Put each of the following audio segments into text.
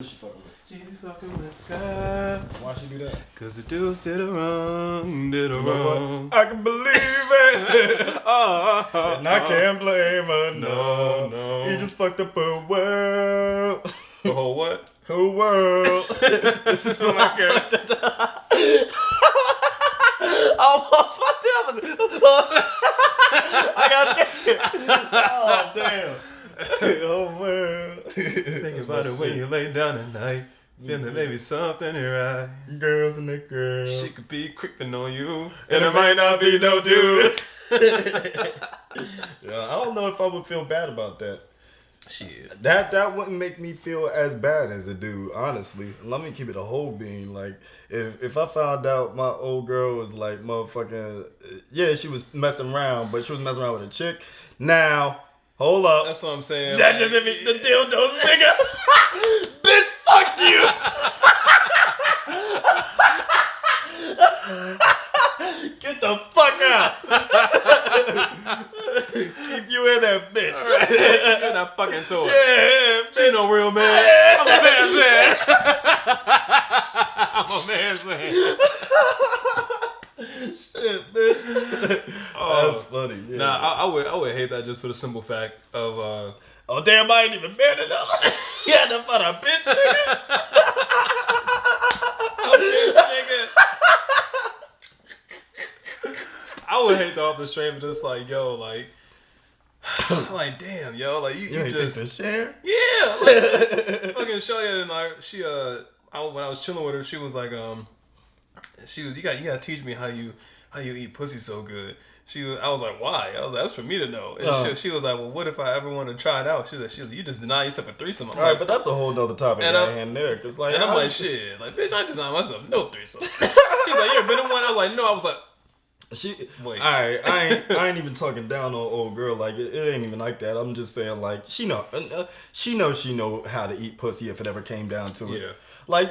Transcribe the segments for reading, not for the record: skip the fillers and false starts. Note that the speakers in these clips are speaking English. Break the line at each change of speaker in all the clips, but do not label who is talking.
She fucking with.
She fucking with God.
Why she do that?
Cause the dudes did her wrong,
I can believe it. And I can't blame her.
No.
He just fucked up her world.
The whole what?
Her world.
This is for my girl.
I almost fucked it up. I got scared. Oh, damn. Oh, world.
Think about it when you lay down at night. Feel that maybe something ain't right.
Girls and the girls.
She could be creeping on you.
And it might not be no dude. Yeah, I don't know if I would feel bad about that.
Shit.
That wouldn't make me feel as bad as a dude, honestly. Let me keep it a whole being. Like, if I found out my old girl was like motherfucking, yeah, she was messing around, but she was messing around with a chick. Now, hold up.
That's what I'm saying.
That just hit me, the dildo's bigger. Bitch, fuck you. Get the fuck out. Keep you in that bitch.
Right. You're not fucking toy.
Yeah,
She ain't no real man. I'm a man. I'm a man.
Shit, bitch.
Oh.
That's funny. Yeah.
Nah, I would hate that just for the simple fact of
Oh damn, I ain't even been enough. You had to find a bitch, nigga.
I would hate the off the straight of just like, yo, like damn, yo, like you
ain't
just
think to share?
yeah, like, fucking shorty and like she when I was chilling with her, she was like you gotta teach me how you eat pussy so good. I was like, why? I was like, that's for me to know. And she was like, well, what if I ever want to try it out? She was like, you just deny yourself a threesome.
All right, but that's a whole nother topic
and
right in there. Cause like,
and I'm like, shit, like, bitch, I deny myself no threesome. She's like, you ever been in one? I was like, no. I was like, wait.
All right, I ain't even talking down on old girl. Like it ain't even like that. I'm just saying like she know how to eat pussy if it ever came down to it.
Yeah.
Like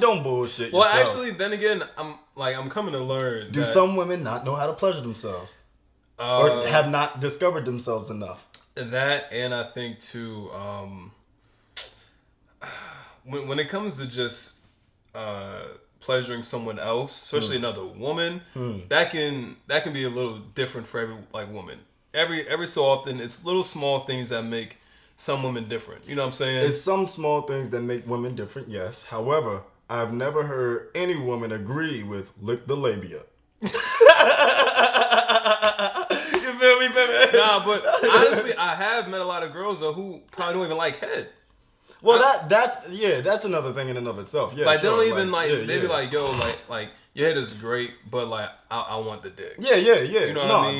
don't bullshit.
Well,
yourself.
actually, then again, I'm coming to learn.
Do some women not know how to pleasure themselves, or have not discovered themselves enough?
That, and I think too, when it comes to just pleasuring someone else, especially another woman, that can be a little different for every woman. Every so often, it's little small things that make some women different. You know what I'm saying?
It's some small things that make women different, yes. However, I've never heard any woman agree with lick the labia. You feel me, baby?
Nah, but honestly, I have met a lot of girls though who probably don't even like head.
Well, that's another thing in and of itself. Yeah,
like
sure.
they don't even they be
yeah.
like, yo, like your head is great, but like I want the dick.
Yeah.
You know what I mean?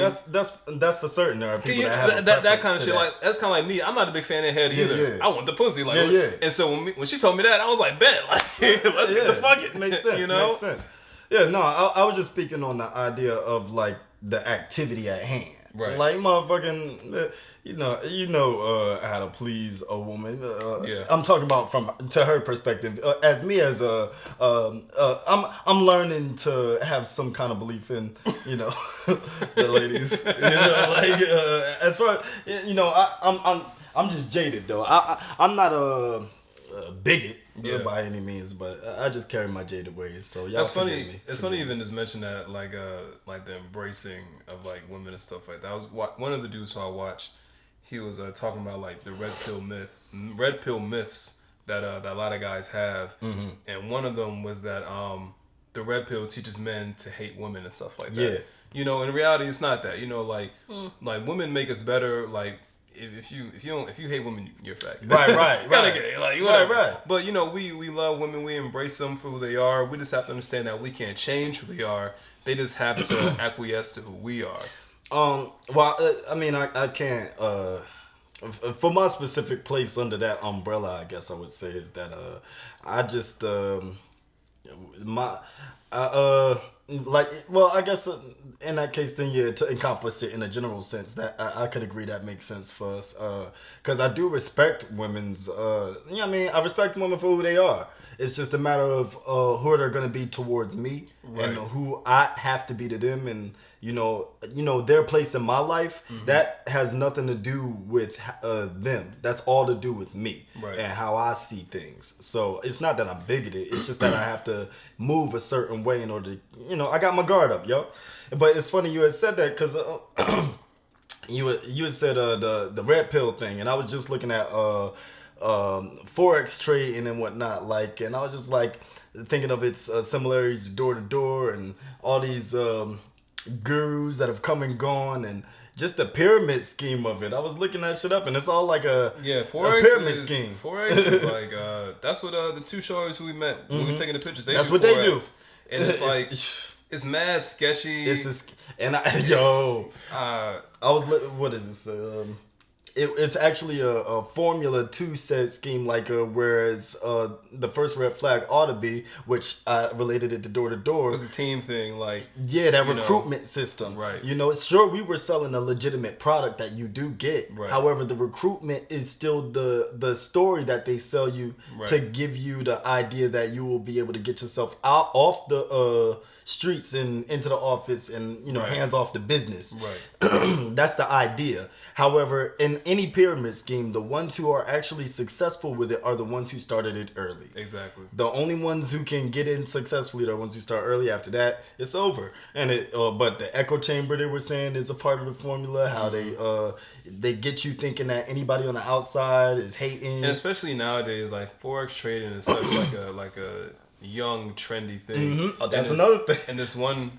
That's for certain. There are people that have
that kind of shit. Like that's kind of like me. I'm not a big fan of head either.
Yeah.
I want the pussy. Like
yeah.
And so when she told me that, I was like, bet. Like let's get the fucking.
Makes sense.
You know?
Makes sense. Yeah. No, I was just speaking on the idea of like the activity at hand.
Right.
Like motherfucking. You know how to please a woman.
Yeah.
I'm talking about to her perspective. As me as I'm learning to have some kind of belief in the ladies. As far I'm just jaded though. I'm not a bigot by any means, but I just carry my jaded ways. So y'all.
That's funny.
Me.
It's funny even just mention that like the embracing of like women and stuff like that. I was one of the dudes who I watched. He was talking about like the red pill myths that a lot of guys have, and one of them was that the red pill teaches men to hate women and stuff like that. Yeah. In reality, it's not that. Like women make us better. Like if you hate women, you're fat.
Right.
Kind of gay. Like whatever.
Right.
But we love women. We embrace them for who they are. We just have to understand that we can't change who they are. They just have to acquiesce to who we are.
Well, I mean, I can't. For my specific place under that umbrella, I guess I would say is that I just I guess in that case, then to encompass it in a general sense, that I could agree that makes sense for us. Because I do respect women's. I respect women for who they are. It's just a matter of who they're gonna be towards me and who I have to be to them, and you know their place in my life. That has nothing to do with them. That's all to do with me and how I see things. So it's not that I'm bigoted. It's just that I have to move a certain way in order to, I got my guard up, yo. But it's funny you had said that because you had said the red pill thing, and I was just looking at forex trading and whatnot, like, and I was just like thinking of its similarities to door and all these gurus that have come and gone, and just the pyramid scheme of it. I was looking that shit up, and it's all like
forex
a pyramid scheme.
Forex is like that's what the two showers who we met when we were taking the pictures.
That's what they do,
and it's like it's mad sketchy.
I was what is this? It's actually a Formula 2 set scheme, like whereas the first red flag ought to be, which I related it to door. It
was a team thing, like
that recruitment system,
right?
Sure, we were selling a legitimate product that you do get. Right. However, the recruitment is still the story that they sell you to give you the idea that you will be able to get yourself out off the streets and into the office and hands off the business. Right. That's the idea. However, in any pyramid scheme, the ones who are actually successful with it are the ones who started it early.
Exactly.
The only ones who can get in successfully are the ones who start early. After that, it's over. And but the echo chamber they were saying is a part of the formula. How they get you thinking that anybody on the outside is hating.
And especially nowadays, like forex trading is such like a young trendy thing.
Oh, that's another thing.
And this one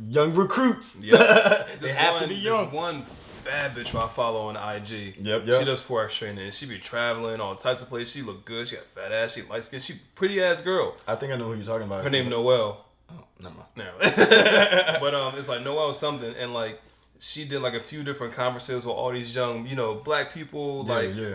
young recruits.
Yeah,
they have to be young.
This one bad bitch who I follow on IG.
Yep.
She does forex trading and she be traveling all types of places. She look good. She got fat ass. She light skin. She pretty ass girl.
I think I know who you're talking about.
Her name Noelle.
Oh, never mind.
No. But it's like Noelle something, and like she did like a few different conferences with all these young, black people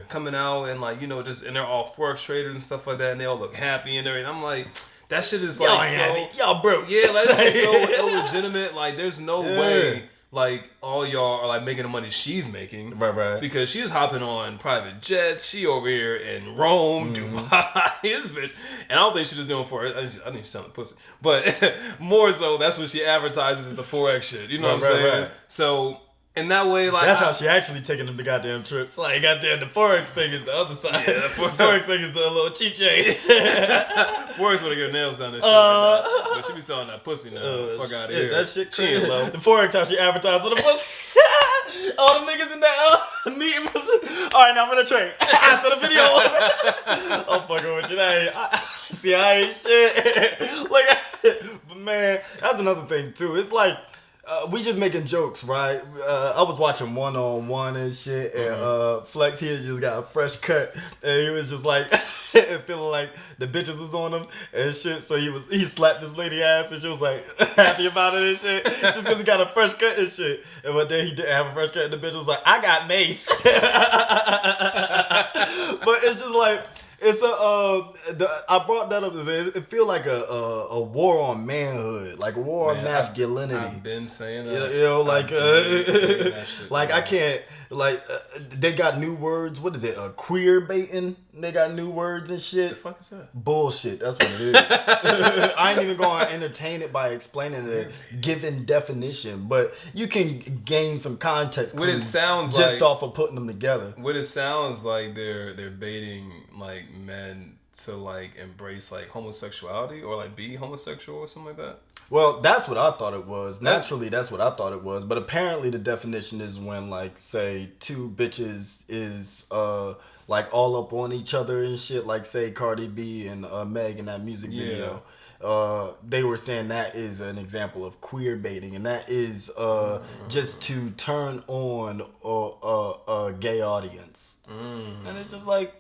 coming out and like, just, and they're all forex traders and stuff like that, and they all look happy and everything. I'm like, that shit is like
y'all broke.
Yeah, like that's so illegitimate. Like there's no way like all y'all are like making the money she's making.
Right.
Because she's hopping on private jets. She over here in Rome, Dubai, this bitch. And I don't think she's just doing forex. I think she's selling pussy. But more so, that's what she advertises as the forex shit. You know what I'm saying? Right. So in that way, like
that's how she actually taking them to goddamn trips. Like goddamn, the forex thing is the other side. Yeah, the forex thing is the little cheap shade.
Forex would have got nails down that shit. Like that. But she be selling that pussy now. Fuck out of here.
That shit
she
crazy.
ain't low.
The forex how she advertised on the pussy. All the niggas in that meeting was. All right, now I'm gonna trade after the video. I'm fucking with you. I ain't shit. But man, that's another thing too. It's like. We just making jokes, right? I was watching 1-on-1 and shit, and Flex here just got a fresh cut, and he was just like feeling like the bitches was on him and shit. So he slapped this lady ass, and she was like happy about it and shit, just because he got a fresh cut and shit. But then he didn't have a fresh cut, and the bitch was like, "I got mace." But it's just like. It's I brought that up to say it feel like a war on manhood, like a war on masculinity.
I've been saying that.
Like I can't they got new words. What is it? Queer baiting. They got new words and shit.
The fuck is that?
Bullshit. That's what it is. I ain't even going to entertain it by explaining the given definition, but you can gain some context.
What it sounds
just off of putting them together.
What it sounds like they're baiting like men to like embrace like homosexuality or like be homosexual or something like that.
Well, that's what I thought it was. Naturally, that's what I thought it was. But apparently the definition is when, like, say, two bitches is, like, all up on each other and shit. Like, say, Cardi B and Meg in that music video. They were saying that is an example of queer baiting. And that is just to turn on a gay audience. And it's just like...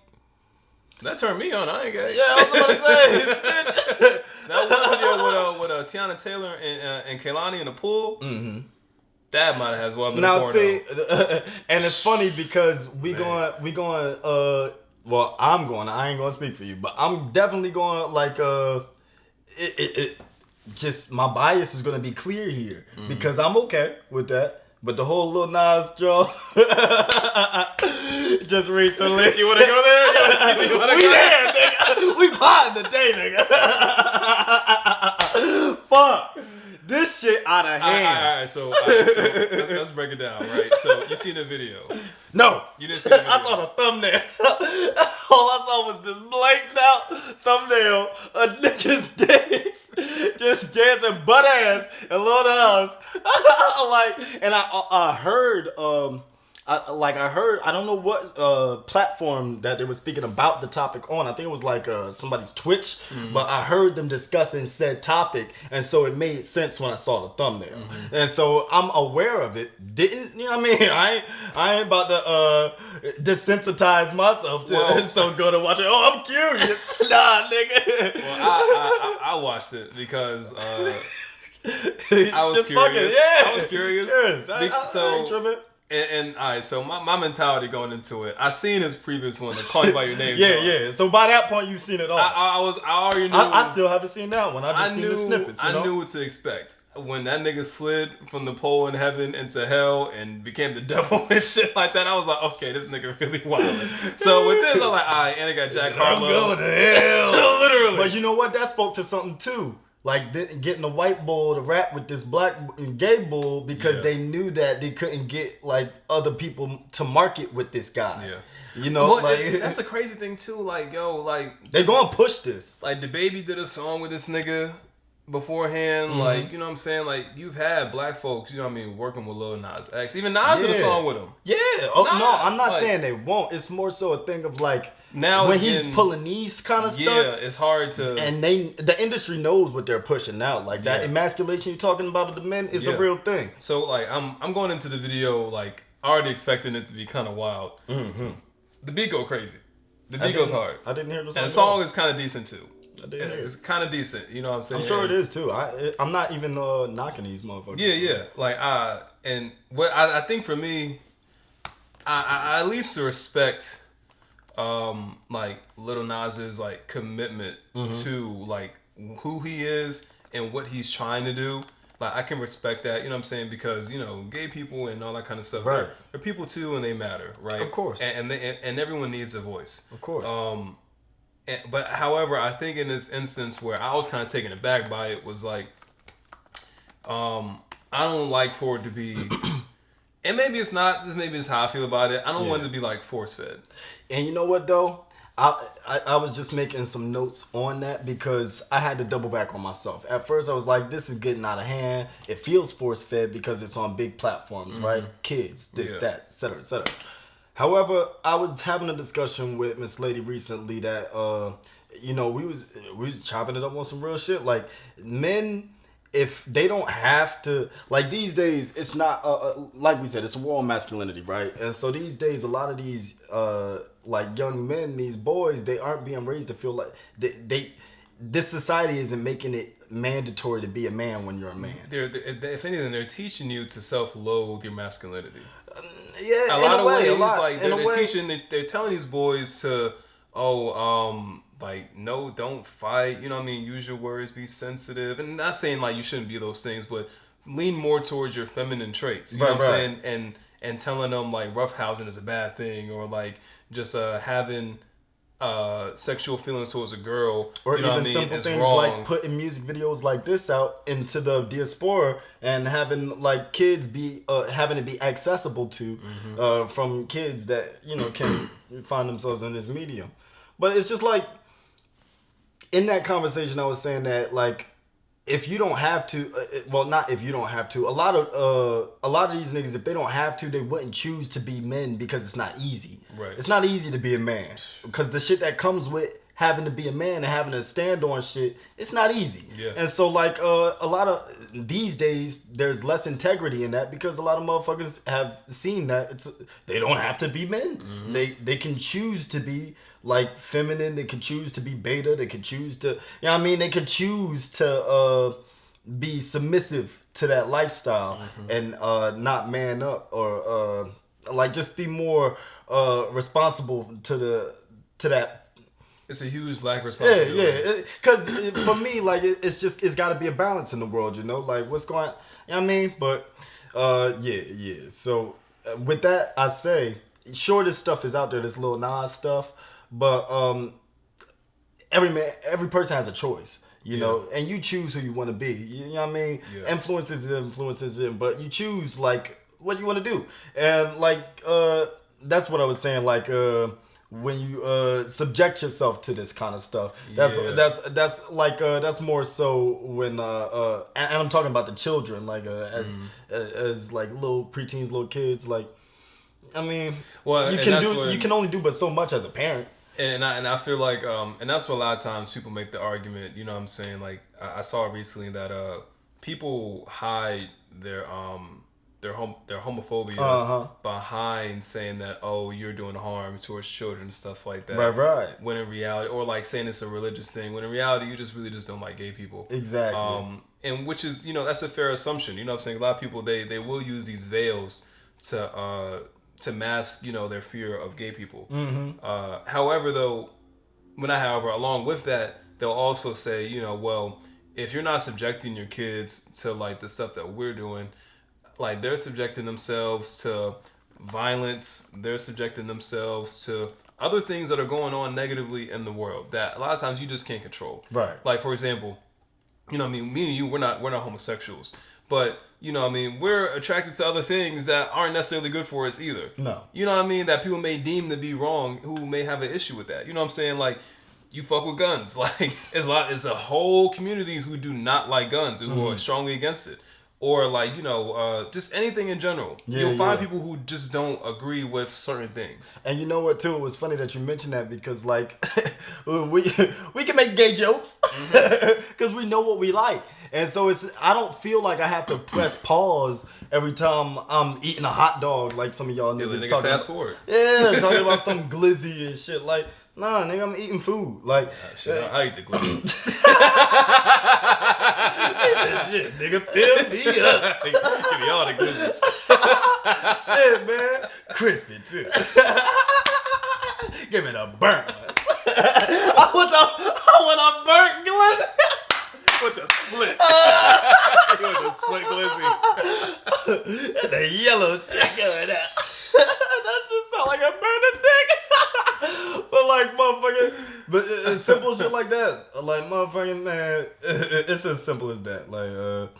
That turned me on. I ain't gay.
Yeah, I was about to say, bitch.
That one video with Tiana Taylor and Kehlani in the pool. Mm-hmm. That might have as well been
now
porno.
See, and it's funny because we going. Well, I'm going. I ain't gonna speak for you, but I'm definitely going. Like just my bias is gonna be clear here because I'm okay with that. But the whole Lil Nas draw just recently.
You want to go there?
We there, nigga. We pod, today, nigga. Fuck. This shit out of hand.
All right, so let's break it down, right? So you seen the video?
No.
You didn't see the video.
I saw the thumbnail. All I saw was this blanked out thumbnail of niggas dance, just dancing butt ass and Lord house. And I heard I don't know what platform that they were speaking about the topic on. I think it was like somebody's Twitch, but I heard them discussing said topic, and so it made sense when I saw the thumbnail. And so I'm aware of it. Didn't you know what I mean? I ain't about to desensitize myself to so go to watch it. Oh, I'm curious. Nah, nigga.
Well, I watched it because I was
Just
curious.
Yeah.
I was curious.
I ain't tripping.
And all right, so my mentality going into it, I seen his previous one, the Call You By Your Name.
Yeah. So by that point, you've seen it all.
I already knew.
I still haven't seen that one. I just seen the snippets.
I knew what to expect when that nigga slid from the pole in heaven into hell and became the devil and shit like that. I was like, okay, this nigga really wild. So with this, I was like, all right, and I got Jack Harlow.
I'm going to hell.
Literally.
But you know what? That spoke to something too. Like getting a white bull to rap with this black and gay bull because they knew that they couldn't get like other people to market with this guy.
Yeah.
You know,
that's the crazy thing too. Like,
they gonna push this.
Like, the Baby did a song with this nigga beforehand. Like, you know what I'm saying? Like, you've had black folks, you know what I mean, working with Lil Nas X. Even Nas did a song with him.
Yeah. Oh, no, I'm not saying they won't. It's more so a thing of like
now
when he's pulling these kind of stunts.
Yeah, it's hard to.
And the industry knows what they're pushing out. Like that emasculation you're talking about of the men is a real thing.
So like I'm going into the video like already expecting it to be kind of wild. The beat go crazy. The beat goes hard.
I didn't hear the song.
And the song is kind of decent too.
It's
kind of decent, you know what I'm saying?
I'm sure it is too. I'm not even knocking these motherfuckers.
Yeah. Like and what I think for me, I at least respect like Lil Nas's like commitment to like who he is and what he's trying to do. Like, I can respect that, you know what I'm saying? Because, you know, gay people and all that kind of stuff,
right.
they're people too, and they matter, right?
Of course.
And everyone needs a voice.
Of course.
But however, I think in this instance where I was kind of taken aback by it was like, I don't like for it to be, and maybe it's not, maybe it's how I feel about it. I don't want it to be like force fed.
And you know what though? I was just making some notes on that because I had to double back on myself. At first I was like, this is getting out of hand. It feels force fed because it's on big platforms, right? Kids, this, that, et cetera, et cetera. However, I was having a discussion with Miss Lady recently that you know, we was chopping it up on some real shit. Like, men, if they don't have to, like these days, it's not like we said, it's a war on masculinity, right? And so these days, a lot of these like young men, these boys, they aren't being raised to feel like this society isn't making it mandatory to be a man when you're a man.
If anything, they're teaching you to self-loathe your masculinity.
Yeah,
a lot of ways,
like
they're telling these boys to, like, no, don't fight, you know what I mean, use your words, be sensitive, and not saying like you shouldn't be those things, but lean more towards your feminine traits, you know what I'm saying, and telling them like roughhousing is a bad thing, or like just having sexual feelings towards a girl,
or
you know
even
what I mean,
simple things
wrong.
like putting music videos like this out into the diaspora and having like kids be having it be accessible to from kids that, you know, can find themselves in this medium. But it's just like, in that conversation I was saying that like, if you don't have to, well, not if you don't have to, a lot of these niggas, if they don't have to, they wouldn't choose to be men because it's not easy.
Right.
It's not easy to be a man because the shit that comes with having to be a man and having to stand on shit, it's not easy.
Yeah.
And so like a lot of these days, there's less integrity in that because a lot of motherfuckers have seen that they don't have to be men. They can choose to be like feminine, they can choose to be beta, they can choose to, you know what I mean, they can choose to be submissive to that lifestyle and not man up or like just be more responsible to that.
It's a huge lack of responsibility.
Yeah. Because for me, like it's got to be a balance in the world, you know, like what's going, you know what I mean? But yeah. So with that, I say, sure, this stuff is out there, this Lil Nas stuff. But every person has a choice. You know, and you choose who you want to be. You know what I mean?
Yeah.
Influences in, but you choose like what you want to do. And like that's what I was saying. Like when you subject yourself to this kind of stuff, that's like that's more so when and I'm talking about the children, like as like little preteens, little kids. Like, I mean,
well,
you can only do but so much as a parent.
And I feel like and that's what a lot of times people make the argument, you know what I'm saying? Like I saw recently that people hide their homophobia behind saying that, oh, you're doing harm towards children and stuff like that.
Right.
When in reality, or like saying it's a religious thing, when in reality you just really just don't like gay people.
Exactly.
And which is, you know, that's a fair assumption. You know what I'm saying? A lot of people they will use these veils to mask, you know, their fear of gay people. However, along with that, they'll also say, you know, well, if you're not subjecting your kids to like the stuff that we're doing, like they're subjecting themselves to violence, they're subjecting themselves to other things that are going on negatively in the world that a lot of times you just can't control.
Right.
Like, for example, you know what I mean, me and you, we're not homosexuals, but you know what I mean, we're attracted to other things that aren't necessarily good for us either.
No.
You know what I mean? That people may deem to be wrong, who may have an issue with that. You know what I'm saying? Like, you fuck with guns. Like, it's a whole community who do not like guns, who are strongly against it. Or like, you know, just anything in general. You'll find people who just don't agree with certain things.
And you know what too? It was funny that you mentioned that because like we can make gay jokes because we know what we like. And so I don't feel like I have to press pause every time I'm eating a hot dog like some of y'all niggas talking
fast forward.
Yeah, talking about some glizzy and shit. Like, nah, nigga, I'm eating food. Like,
I eat the glizzy.
He said, shit, nigga, fill me up.
Give me all the glizzes.
Shit, man. Crispy, too. Give me the burnt one. I want a burnt glizzy.
With the split. With the split glizzy.
And the yellow shit going out. That shit sound like a burning dick. But like, motherfucker, but it's simple shit like that. Like, motherfucking, man, it's as simple as that. Like,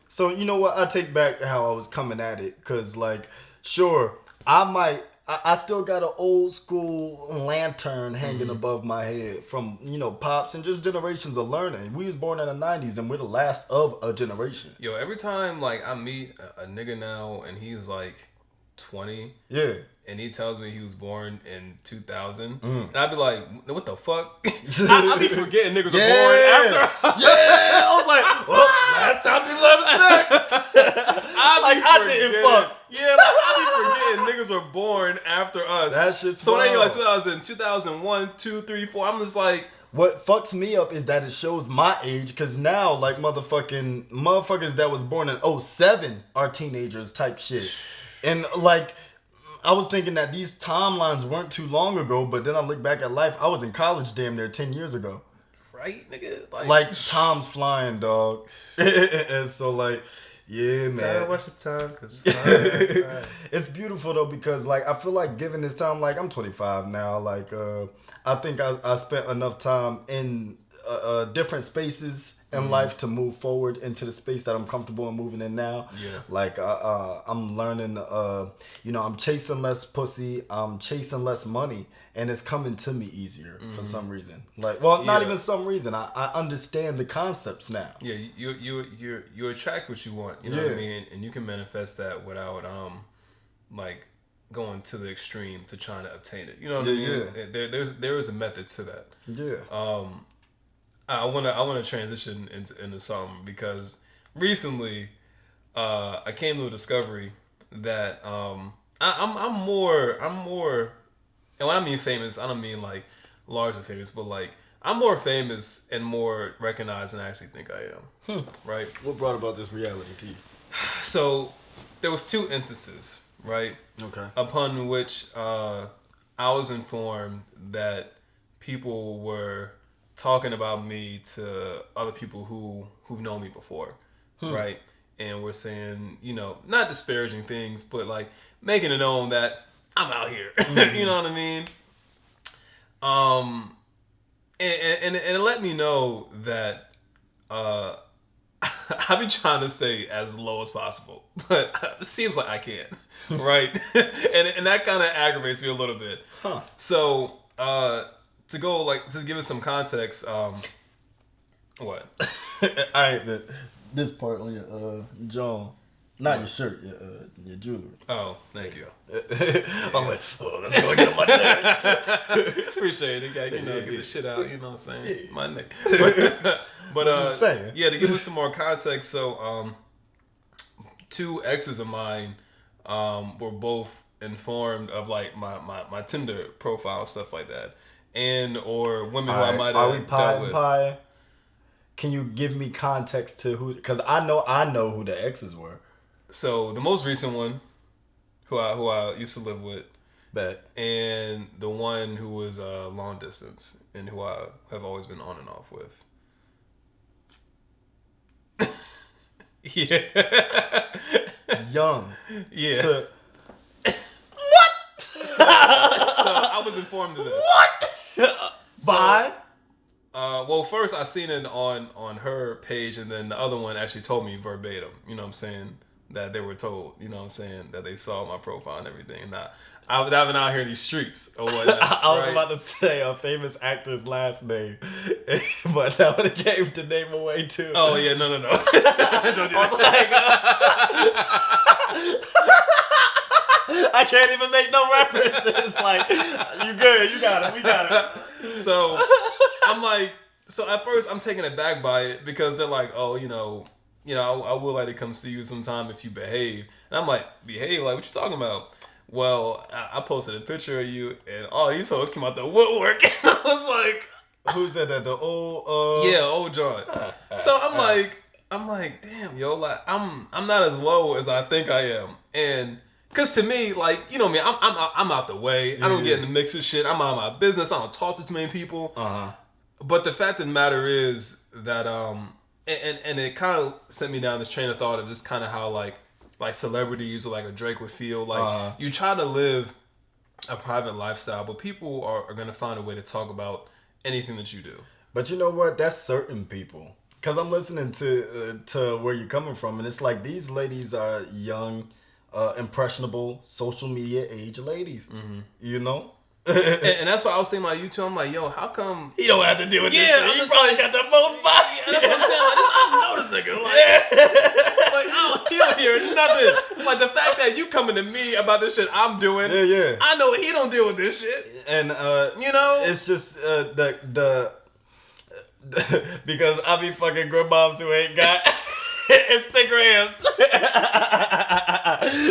So, you know what? I take back how I was coming at it. Because, like, sure, I still got an old school lantern hanging above my head from, you know, pops and just generations of learning. We was born in the 90s and we're the last of a generation.
Yo, every time, like, I meet a nigga now and he's, like, 20.
Yeah.
And he tells me he was born in 2000. And I'd be like, what the fuck? I be forgetting niggas were born after.
Yeah. I was like, well, last time you left sex. I didn't fuck.
Yeah, like, I be forgetting niggas were born after us.
That shit's
so when
wild.
you're like 2001, 2, 3, 4, I'm just like...
What fucks me up is that it shows my age, because now, like, motherfuckers that was born in 07 are teenagers type shit. And, like... I was thinking that these timelines weren't too long ago, but then I look back at life. I was in college damn near 10 years ago.
Right, nigga?
Like time's flying, dog. And so, like, yeah, man.
Gotta watch the time, because
it's beautiful, though, because, like, I feel like given this time, like, I'm 25 now. Like, I think I spent enough time in different spaces in life to move forward into the space that I'm comfortable in moving in now.
Yeah.
Like, I'm learning, you know, I'm chasing less pussy. I'm chasing less money. And it's coming to me easier for some reason. Like, well, not even some reason. I understand the concepts now.
Yeah, you attract what you want. You know what I mean? And you can manifest that without, like, going to the extreme to trying to obtain it. You know what I mean? Yeah. There is a method to that.
Yeah.
I wanna transition into something because recently I came to a discovery that I'm more and when I mean famous, I don't mean like largely famous, but like I'm more famous and more recognized than I actually think I am. Right?
What brought about this reality to you?
So there was 2 instances, right?
Okay.
Upon which I was informed that people were talking about me to other people who've known me before, right? And we're saying, you know, not disparaging things, but like making it known that I'm out here. You know what I mean? and it let me know that I be trying to stay as low as possible, but it seems like I can't, right? and that kind of aggravates me a little bit.
Huh.
So to go like to give us some context, what?
All right, this part on your jaw, not your shirt, your jewelry.
Oh, thank you.
I was like, oh, let's go get him on there.
Appreciate it, guy. You know, get the shit out. You know what I'm saying? My neck. But yeah, to give us some more context. So, two exes of mine were both informed of like my Tinder profile, stuff like that, and or women who I might have dealt with.
Pie? Can you give me context to who? Because I know who the exes were.
So the most recent one, who I used to live with, and the one who was long distance, and who I have always been on and off with. Yeah.
Young.
Yeah.
What?
So I was informed of this.
What? By?
Well, first I seen it on her page, and then the other one actually told me verbatim. You know what I'm saying? That they were told. You know what I'm saying? That they saw my profile and everything. Now, I've been out here in these streets or whatnot.
I was about to say a famous actor's last name, but that would have gave the name away too.
Oh yeah, no. Don't do
I can't even make no references. Like, you good, you got it, we got
it. So I'm like, so at first I'm taken aback by it because they're like, oh, I would like to come see you sometime if you behave. And I'm like, behave? Like, what you talking about? Well, I posted a picture of you, and all these hoes came out the woodwork, and I was like,
"Who's that? The old?"
Yeah, old John. So I'm like, damn, yo, like I'm not as low as I think I am, and cause to me, like, you know me, I'm out the way. I don't get in the mix of shit. I'm out of my business. I don't talk to too many people. But the fact of the matter is that and it kind of sent me down this train of thought of this kind of how like celebrities or like a Drake would feel like you try to live a private lifestyle, but people are going to find a way to talk about anything that you do.
But you know what? That's certain people. Because I'm listening to where you're coming from, and it's like these ladies are young, impressionable, social media age ladies. Mm-hmm. You know?
and that's why I was thinking about you too. I'm like, yo, how come
he don't have to deal with this shit? He probably got the most body.
Yeah, that's what I'm saying. Like, I don't know this nigga. Like, he don't hear nothing. Like the fact that you coming to me about this shit I'm doing.
Yeah.
I know he don't deal with this shit.
And it's just the because I be fucking good moms who ain't got Instagrams.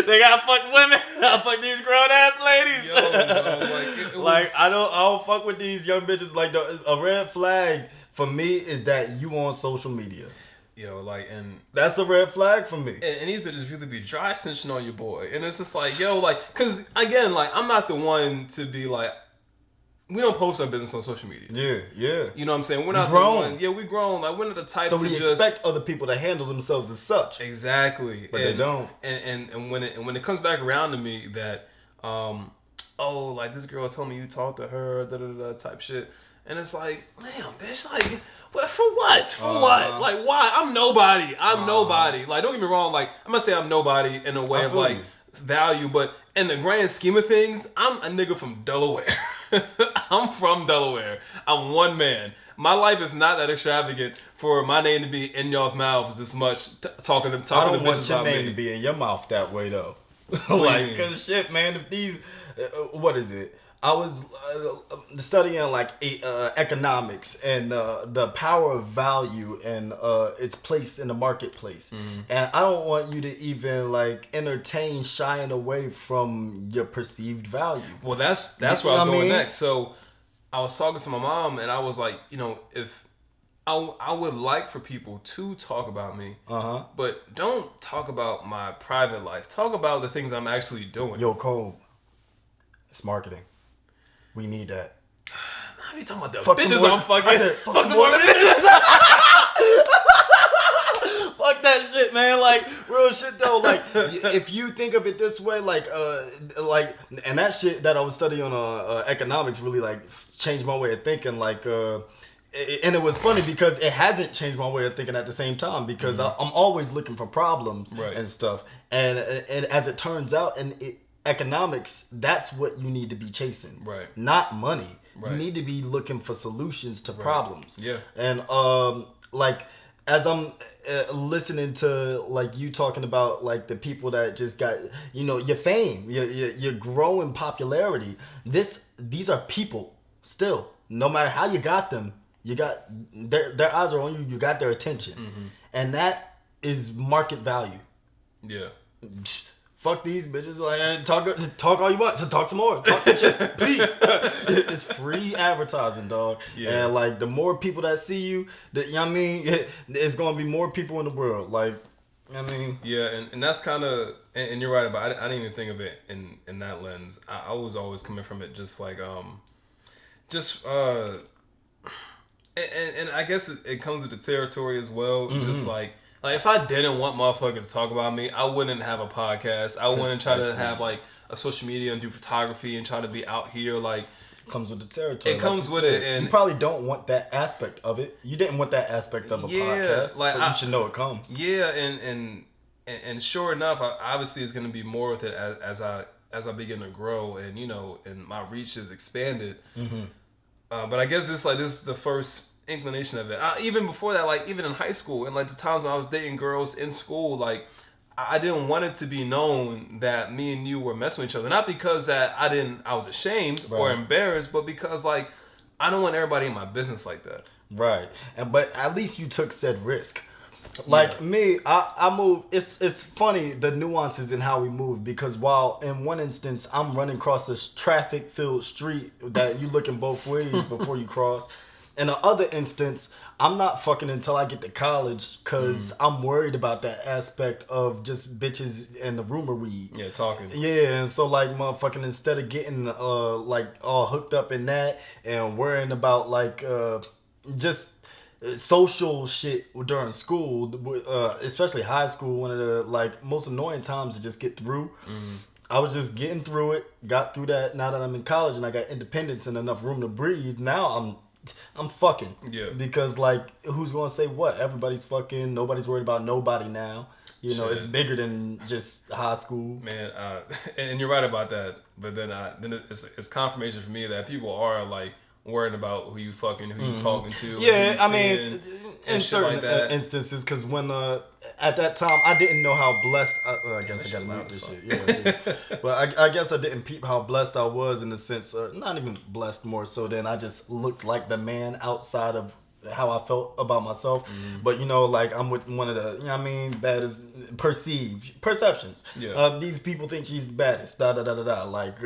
They gotta fuck women. I fuck these grown ass ladies.
Yo, no,
I don't fuck with these young bitches. Like a red flag for me is that you on social media.
Yo, like, and
that's a red flag for me.
And these bitches really be dry snitching on your boy, and it's just like, yo, like, cause again, like, I'm not the one to be like. We don't post our business on social media.
Yeah.
You know what I'm saying? We're not grown. The one. Yeah, we grown. Like, we're not the type
so
to
we expect other people to handle themselves as such.
Exactly.
But they don't.
And when it comes back around to me that, like this girl told me you talked to her, type shit. And it's like, damn, bitch, like, what for what? For what? Like, why? I'm nobody. Nobody. Like, don't get me wrong. Like, I'm gonna say I'm nobody in a way of like value, but in the grand scheme of things, I'm a nigga from Delaware. I'm from Delaware. I'm one man. My life is not that extravagant for my name to be in y'all's mouths this much. Talking to bitches about me. I don't want
your name to be in your mouth that way though. Like, cause shit, man. If these, what is it? I was studying like economics and the power of value and its place in the marketplace. Mm-hmm. And I don't want you to even like entertain shying away from your perceived value.
Well, that's where I was going next. So I was talking to my mom and I was like, if I would like for people to talk about me, but don't talk about my private life. Talk about the things I'm actually doing.
Yo, Cole, it's marketing. We need that.
Now you talking about the bitches I'm fucking.
I said, fuck some more bitches. Fuck that shit, man. Like, real shit though. Like, if you think of it this way, like, and that shit that I was studying on economics really like changed my way of thinking. Like, and it was funny because it hasn't changed my way of thinking at the same time because I'm always looking for problems and stuff. And as it turns out, economics, that's what you need to be chasing.
Right.
Not money.
Right.
You need to be looking for solutions to problems.
Yeah.
And like as I'm listening to like you talking about like the people that just got, you know, your fame, your growing popularity. These are people still. No matter how you got them, you got their eyes are on you. You got their attention, and that is market value.
Yeah.
Fuck these bitches. Like talk all you want. So talk some more. Talk some shit, please. It's free advertising, dog. Yeah. And like the more people that see you, you know what I mean, it's gonna be more people in the world. Like, I mean.
Yeah, and that's kind of, and you're right about. I didn't even think of it in that lens. I was always coming from it just like and I guess it comes with the territory as well. Just like if I didn't want motherfuckers to talk about me, I wouldn't have a podcast. I wouldn't try to have like a social media and do photography and try to be out here like.
Comes with the territory.
It comes with it, and
you probably don't want that aspect of it. You didn't want that aspect of a podcast, like but you should know it comes.
Yeah, and sure enough, obviously it's going to be more with it as I begin to grow, and you know, and my reach is expanded. But I guess this is the first inclination of it. Even before that, like even in high school and like the times when I was dating girls in school, like I didn't want it to be known that me and you were messing with each other. Not because that I was ashamed or embarrassed, but because like I don't want everybody in my business like that.
Right. But at least you took said risk. Like me, I move. It's funny the nuances in how we move because while in one instance I'm running across a traffic-filled street that you looking both ways before you cross, in the other instance I'm not fucking until I get to college because I'm worried about that aspect of just bitches and the rumor weed.
Yeah, talking.
Yeah, and so like motherfucking instead of getting like all hooked up in that and worrying about like just social shit during school, especially high school, one of the like most annoying times to just get through. I was just getting through it, got through that. Now that I'm in college and I got independence and enough room to breathe, now I'm fucking. Yeah. Because like, who's gonna say what? Everybody's fucking. Nobody's worried about nobody now. You know, it's bigger than just high school.
Man, and you're right about that. But then it's confirmation for me that people are like worrying about who you fucking, who you talking to.
Yeah, I mean, in certain like instances, because when at that time I didn't know how blessed. I guess I gotta mute this shit. Yeah, but I guess I didn't peep how blessed I was in the sense, not even blessed more so than I just looked like the man outside of how I felt about myself. But you know, like I'm with one of the, you know what I mean, baddest perceptions. Yeah. These people think she's the baddest. Da da da da da. Like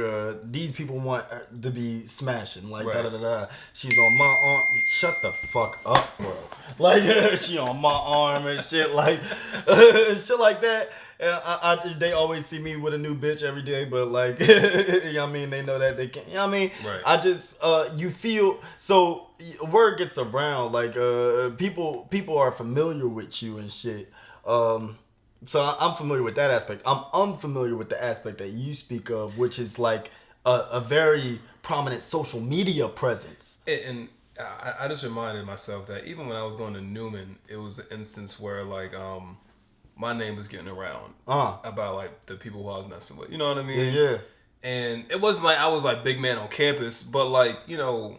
these people want her to be smashing. Like da da da da. She's on my arm. Shut the fuck up, bro. Like she on my arm and shit. Like shit like that. They always see me with a new bitch every day, but like, you know what I mean? They know that they can't, you know what I mean? Right. I just, you feel, so word gets around, like, people are familiar with you and shit. So I'm familiar with that aspect. I'm unfamiliar with the aspect that you speak of, which is like a very prominent social media presence.
And I just reminded myself that even when I was going to Newman, it was an instance where like, my name was getting around about like the people who I was messing with. You know what I mean?
Yeah.
And it wasn't like I was like big man on campus, but like, you know,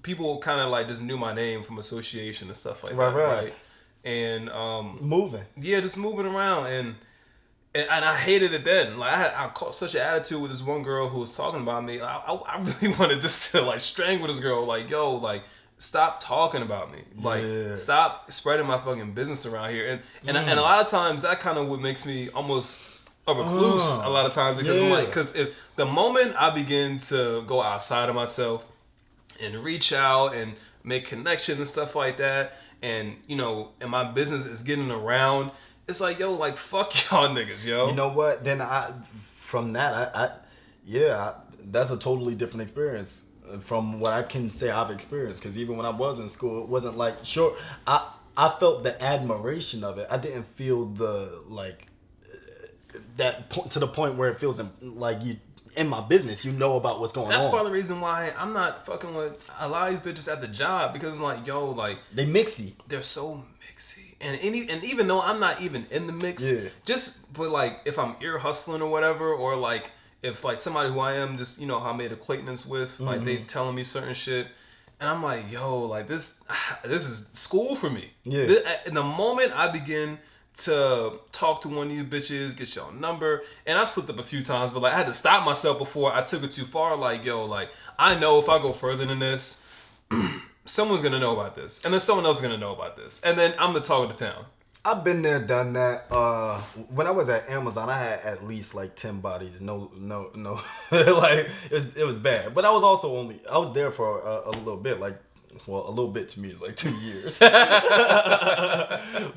people kind of like just knew my name from association and stuff like that. Right. And
moving.
Yeah, just moving around and I hated it then. Like I caught such an attitude with this one girl who was talking about me. I really wanted just to like strangle this girl. Like, yo, like, stop talking about me. Like, stop spreading my fucking business around here. And a lot of times that kind of what makes me almost a recluse a lot of times because I'm like, because if the moment I begin to go outside of myself and reach out and make connections and stuff like that, and you know, and my business is getting around, it's like, yo, like fuck y'all niggas, yo.
You know what? Then from that, that's a totally different experience from what I can say I've experienced. Because even when I was in school, it wasn't like, sure, I felt the admiration of it. I didn't feel the like that to the point where it feels like you in my business. You know about what's going on.
That's part of the reason why I'm not fucking with a lot of these bitches at the job, because I'm like, yo, like
they mixy.
They're so mixy, and even though I'm not even in the mix, but like if I'm ear hustling or whatever, or like if like somebody who I am just who I made acquaintance with, like they telling me certain shit. And I'm like, yo, like this is school for me. Yeah. In the moment I begin to talk to one of you bitches, get your number, and I've slipped up a few times, but like I had to stop myself before I took it too far. Like, yo, like I know if I go further than this, someone's gonna know about this, and then someone else is gonna know about this, and then I'm the talk of the town.
I've been there, done that. When I was at Amazon, I had at least like 10 bodies. No, like it was bad. But I was there for a little bit. Like, well, a little bit to me is like 2 years. But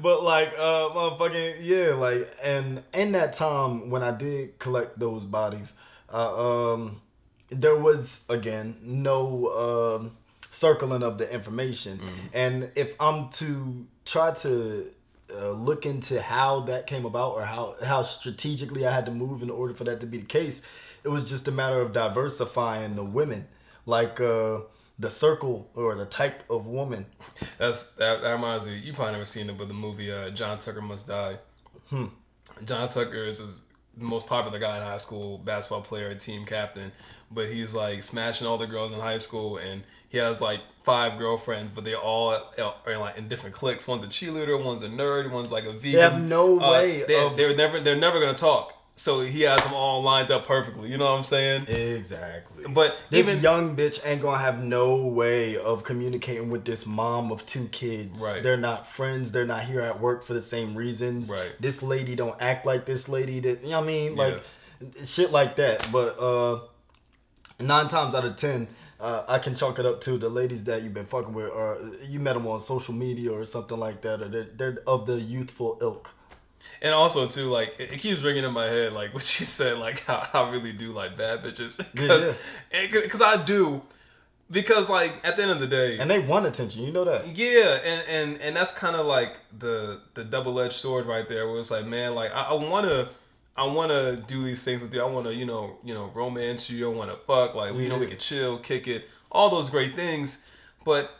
like, motherfucking yeah, like, and in that time when I did collect those bodies, there was again no circling of the information, and if I'm to try to look into how that came about, or how strategically I had to move in order for that to be the case, it was just a matter of diversifying the women, like the circle or the type of woman.
That reminds me, you probably never seen it, but the movie John Tucker Must Die. John Tucker is the most popular guy in high school, basketball player, team captain, but he's like smashing all the girls in high school, and he has like 5 girlfriends, but they all are like in different cliques. One's a cheerleader, one's a nerd, one's like a vegan.
They have no way
they're never gonna talk. So he has them all lined up perfectly. You know what I'm saying?
Exactly.
But
this young bitch ain't gonna have no way of communicating with this mom of 2 kids.
Right.
They're not friends. They're not here at work for the same reasons.
Right.
This lady don't act like this lady. That, you know what I mean? Like shit like that. But 9 times out of 10, I can chalk it up to the ladies that you've been fucking with, or you met them on social media or something like that, or they're of the youthful ilk.
And also too, like it keeps ringing in my head, like what she said, like how I really do like bad bitches, because I do, because like at the end of the day,
and they want attention, you know that.
Yeah, and that's kind of like the double-edged sword right there, where it's like, man, like I wanna do these things with you. I wanna romance you. I wanna fuck, like we can chill, kick it, all those great things, but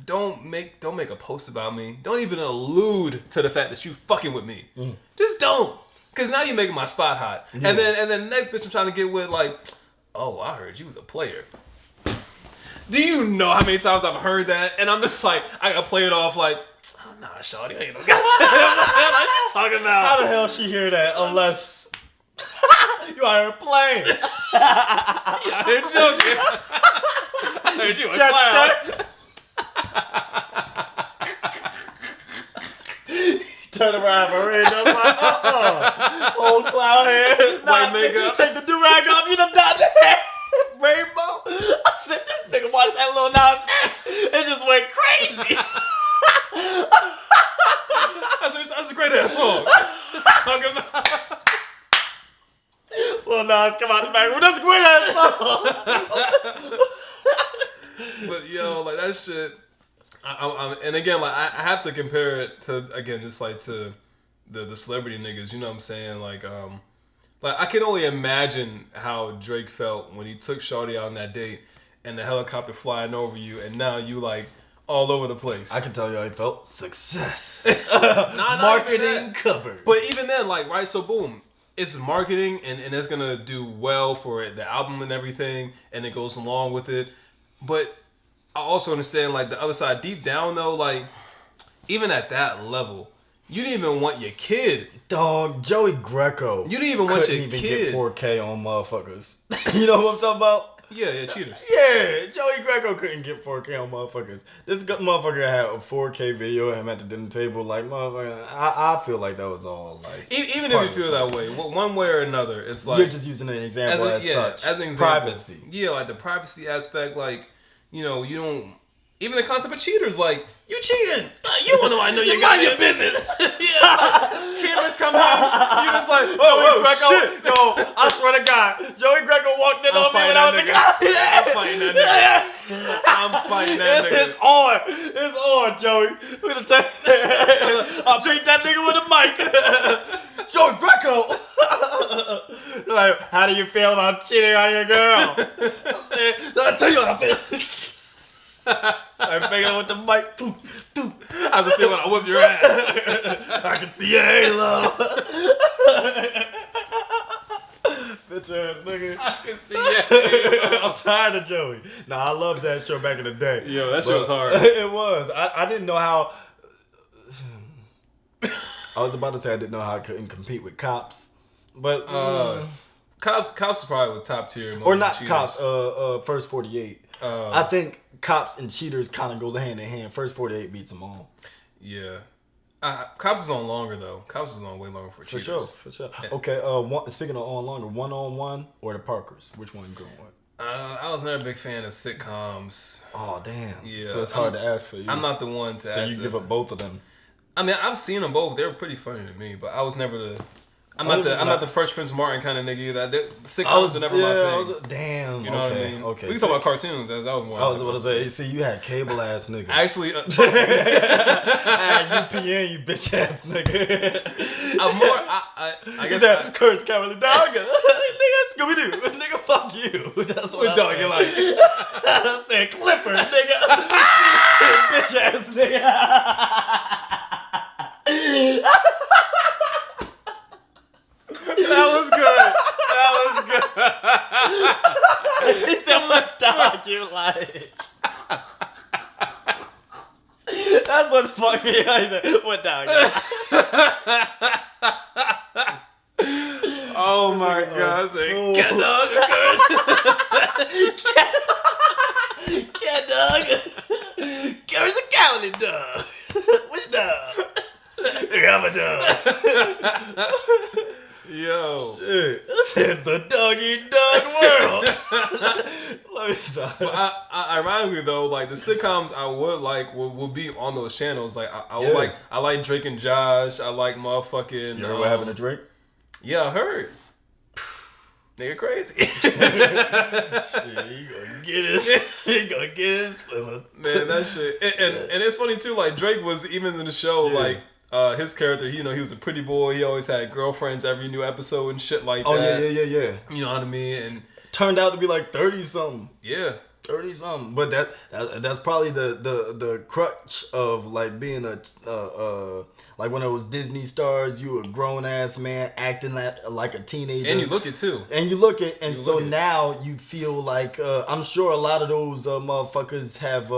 don't make a post about me. Don't even allude to the fact that you fucking with me. Just don't, because now you're making my spot hot. Yeah. And then the next bitch I'm trying to get with, like, oh, I heard you was a player. Do you know how many times I've heard that? And I'm just like, I gotta play it off like, oh, nah, shawty, I ain't no goddamn. What you talking about?
How the hell she hear that unless you out here playing?
You out here joking. I heard you a clown.
Turn around for real. Old clown hair.
White makeup.
Take the do-rag off. You done dodged your hair. Rainbow. I said, this nigga watched that little Nas X. It just went crazy.
That's a great ass song. Just talking about.
Lil Nas come out the back. That's a great ass song.
But yo, like that shit. And again, like I have to compare it to to the celebrity niggas. You know what I'm saying? Like I can only imagine how Drake felt when he took Shawty out on that date and the helicopter flying over you, and now you like all over the place.
I can tell you how he felt. Success. Marketing covered.
But even then, like, right, so boom. It's marketing, and it's gonna do well for the album and everything, and it goes along with it. But I also understand, like, the other side. Deep down, though, like, even at that level, you didn't even want your kid.
Dog, Joey Greco.
You didn't even want your
kid. Couldn't
kid.
Get 4K on motherfuckers. You know what I'm talking about?
Yeah, cheaters.
Yeah, Joey Greco couldn't get 4K on motherfuckers. This motherfucker had a 4K video of him at the dinner table. Like, motherfucker, I feel like that was all, like...
Even if you feel that way, one way or another, it's like...
You're just using an example as such.
As an example.
Privacy.
Yeah, like the privacy aspect, like, you don't... Even the concept of cheaters, like, you cheating. You want to know you got your business. Cameras come home. You just like,
Greco,
shit.
Yo, I swear to God, Joey Greco walked in on me when I was a guy.
I'm fighting that nigga. I'm fighting that nigga.
It's on. It's on, Joey. I'll treat that nigga with a mic. Joey Greco. Like, how do you feel about cheating on your girl? I said, I'll tell you how I feel. Start banging with the mic.
How's it feel when I whip your ass?
I can see your halo. Bitch ass nigga.
I can see your
I'm tired of Joey. Nah, I loved that show back in the day.
Yo, that shit was hard.
It was. I didn't know how. I was about to say I didn't know how I couldn't compete with cops, but
Cops is probably with top tier.
or not
cheaters.
cops. First 48. I think cops and cheaters kind of go hand in hand. First 48 beats them all.
Yeah. Cops is on longer though. Cops is on way longer for cheaters.
For sure. Yeah. Okay. Speaking of on longer, 1-on-1 or the Parkers? Which one you going with?
I was never a big fan of sitcoms.
Oh damn.
Yeah.
So it's hard to ask for you.
I'm not the one to ask.
So you give up both of them.
I mean, I've seen them both. They were pretty funny to me, but I was never the. I'm not the Fresh Prince of Martin kind of nigga either. Sitcoms are never my thing.
Damn.
You know what I mean?
Okay.
We can talk about cartoons. That was more.
I was about to say. See, you had cable ass nigga.
Actually,
UPN, you bitch ass nigga.
I'm more. I guess
that Courage Cowardly Dog. Nigga, Scooby Doo. Nigga, fuck you. That's what
dog
I
you like.
I said Clifford, nigga. Bitch ass nigga.
That was good.
He said, what dog you like? That's what fucked me up. He said, what dog you like?
Oh my god! I said, cat dog.
Cat dog. Courage the Cowardly Dog. Which dog? I'm a dog.
Yo.
Shit. I said the dog-eat-dog world. Let me stop.
But ironically though, like the sitcoms I would like will be on those channels. Like I like Drake and Josh. I like motherfucking.
You ever having a drink?
Yeah, I heard. Nigga crazy.
Shit, he gonna get his. He gonna get his.
Man, that shit. And it's funny too. Like Drake was even in the show like. His character, he was a pretty boy. He always had girlfriends every new episode and shit like that.
Oh yeah.
You know what I mean? And
turned out to be like 30-something.
Yeah.
30-something. But that's probably the crutch of like being a like when it was Disney stars, you a grown ass man acting like a teenager.
And you look it too.
So now you feel like I'm sure a lot of those motherfuckers have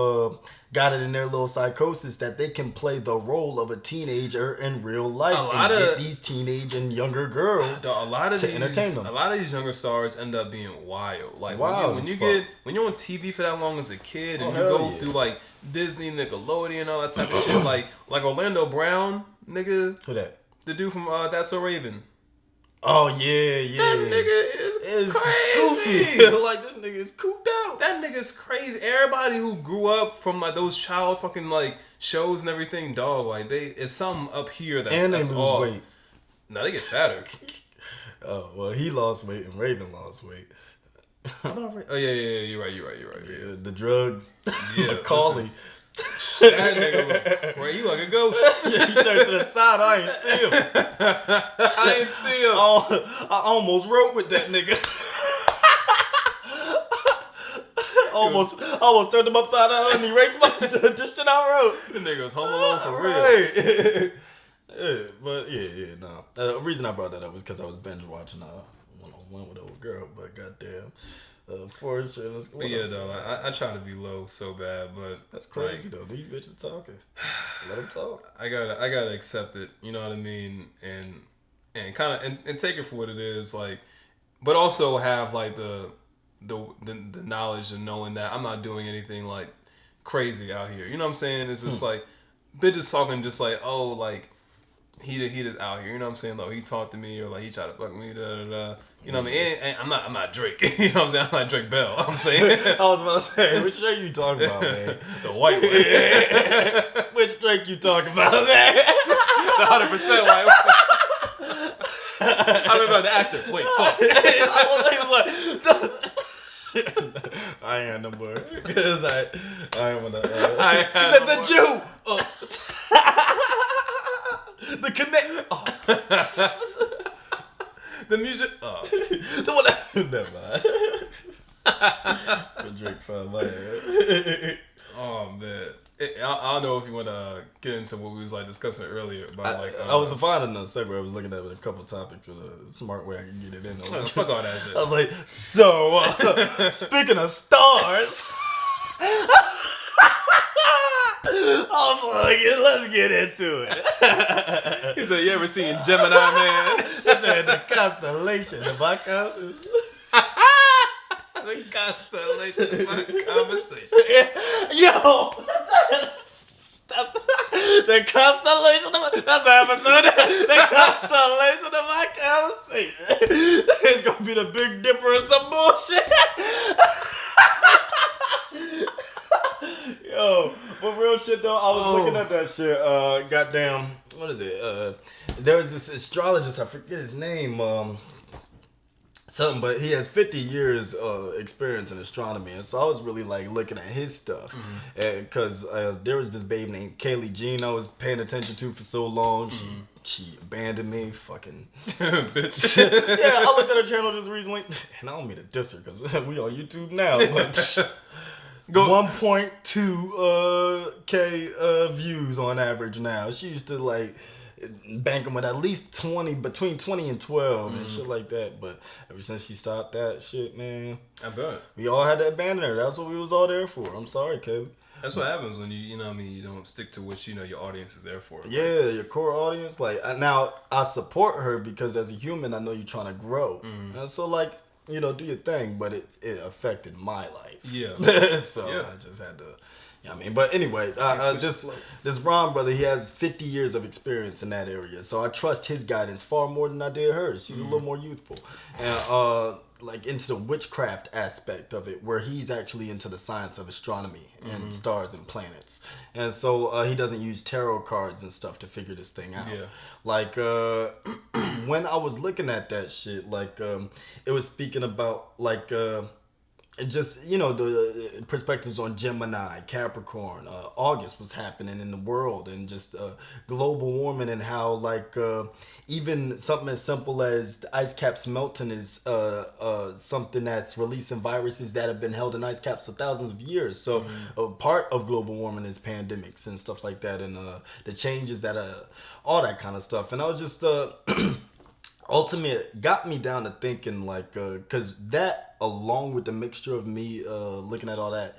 got it in their little psychosis that they can play the role of a teenager in real life get these teenage and younger girls to entertain them.
A lot of these younger stars end up being wild. Like
wild
when you're on TV for that long as a kid and you go through like Disney, Nickelodeon, all that type of shit, like Orlando Brown, nigga.
Who that?
The dude from That's So Raven.
Oh yeah.
That nigga is crazy.
Goofy. Like this nigga is cooped out.
That nigga's crazy. Everybody who grew up from like those child fucking like shows and everything, dog. Like it's something up here that's
and they lose
off.
weight.
No, they get fatter.
Oh well, he lost weight and Raven lost weight.
Oh yeah. You're right.
Yeah, the drugs.
Yeah,
Macaulay.
That nigga look crazy. He like a ghost.
Yeah, he turned to the side. I ain't see him. I almost wrote with that nigga. almost turned him upside down and erased the shit I wrote.
The nigga was home alone for real.
Right. Yeah, but nah. The reason I brought that up was because I was binge watching one-on-one with an old girl, but goddamn. Forrest and
but yeah, though, I try to be low so bad, but
that's crazy though. These bitches talking. Let them talk.
I gotta accept it. You know what I mean, and kind of and take it for what it is, like, but also have like the knowledge and knowing that I'm not doing anything like crazy out here. You know what I'm saying? It's just like bitches talking, just like like. He just out here, you know what I'm saying? Like he talked to me or like he tried to fuck me, You know what I mean? And I'm not Drake. You know what I'm saying? I'm not Drake Bell. I'm saying.
I was about to say, which Drake you talking about, man?
The white one.
Which Drake you talking about, man?
The 100% white one. I'm about the actor. Wait, fuck.
I ain't got no more. Because I ain't wanna. He
said
the Jew. The connect.
The music. Oh.
The one. Never mind. Drake found my head.
Oh man. I don't know if you want to get into what we was like discussing earlier about
I was finding a segue. I was looking at a couple topics in a smart way I can get it in.
Fuck all that shit.
I was like, so speaking of stars, I was like, let's get into it.
He said, "You ever seen Gemini, man?"
I said the constellation of my constellation.
The constellation of my conversation.
Yo, that's the constellation of my, that's the episode. The constellation of my conversation. It's gonna be the Big Dipper or some bullshit. Yo, but real shit though, I was looking at that shit. Goddamn, what is it? There was this astrologist, I forget his name. Something, but he has 50 years experience in astronomy, and so I was really like looking at his stuff, because there was this babe named Kaylee Jean I was paying attention to for so long. She abandoned me, fucking bitch. Yeah, I looked at her channel just recently, and I don't mean to diss her because we on YouTube now. But 1.2 K views on average now. She used to like bank them with at least 20, between 20 and 12 and shit like that. But ever since she stopped that shit, man,
I bet
we all had to abandon her. That's what we was all there for. I'm sorry, Kaylee.
That's what happens when you know what I mean, you don't stick to what you know your audience is there for. Right?
Yeah, your core audience. Like, now I support her because as a human, I know you're trying to grow. And so, like, you know, do your thing, but it affected my life.
Yeah.
So I just had to. I mean, but anyway, this Ron brother, he has 50 years of experience in that area, so I trust his guidance far more than I did hers. She's a little more youthful, and like into the witchcraft aspect of it, where he's actually into the science of astronomy and stars and planets, and so he doesn't use tarot cards and stuff to figure this thing out.
Yeah.
Like when I was looking at that shit, like it was speaking about like. Just, you know, the perspectives on Gemini, Capricorn, August was happening in the world, and just global warming, and how like even something as simple as the ice caps melting is something that's releasing viruses that have been held in ice caps for thousands of years. So part of global warming is pandemics and stuff like that, and the changes that all that kind of stuff. And I was just ultimately it got me down to thinking, like, because that, along with the mixture of me looking at all that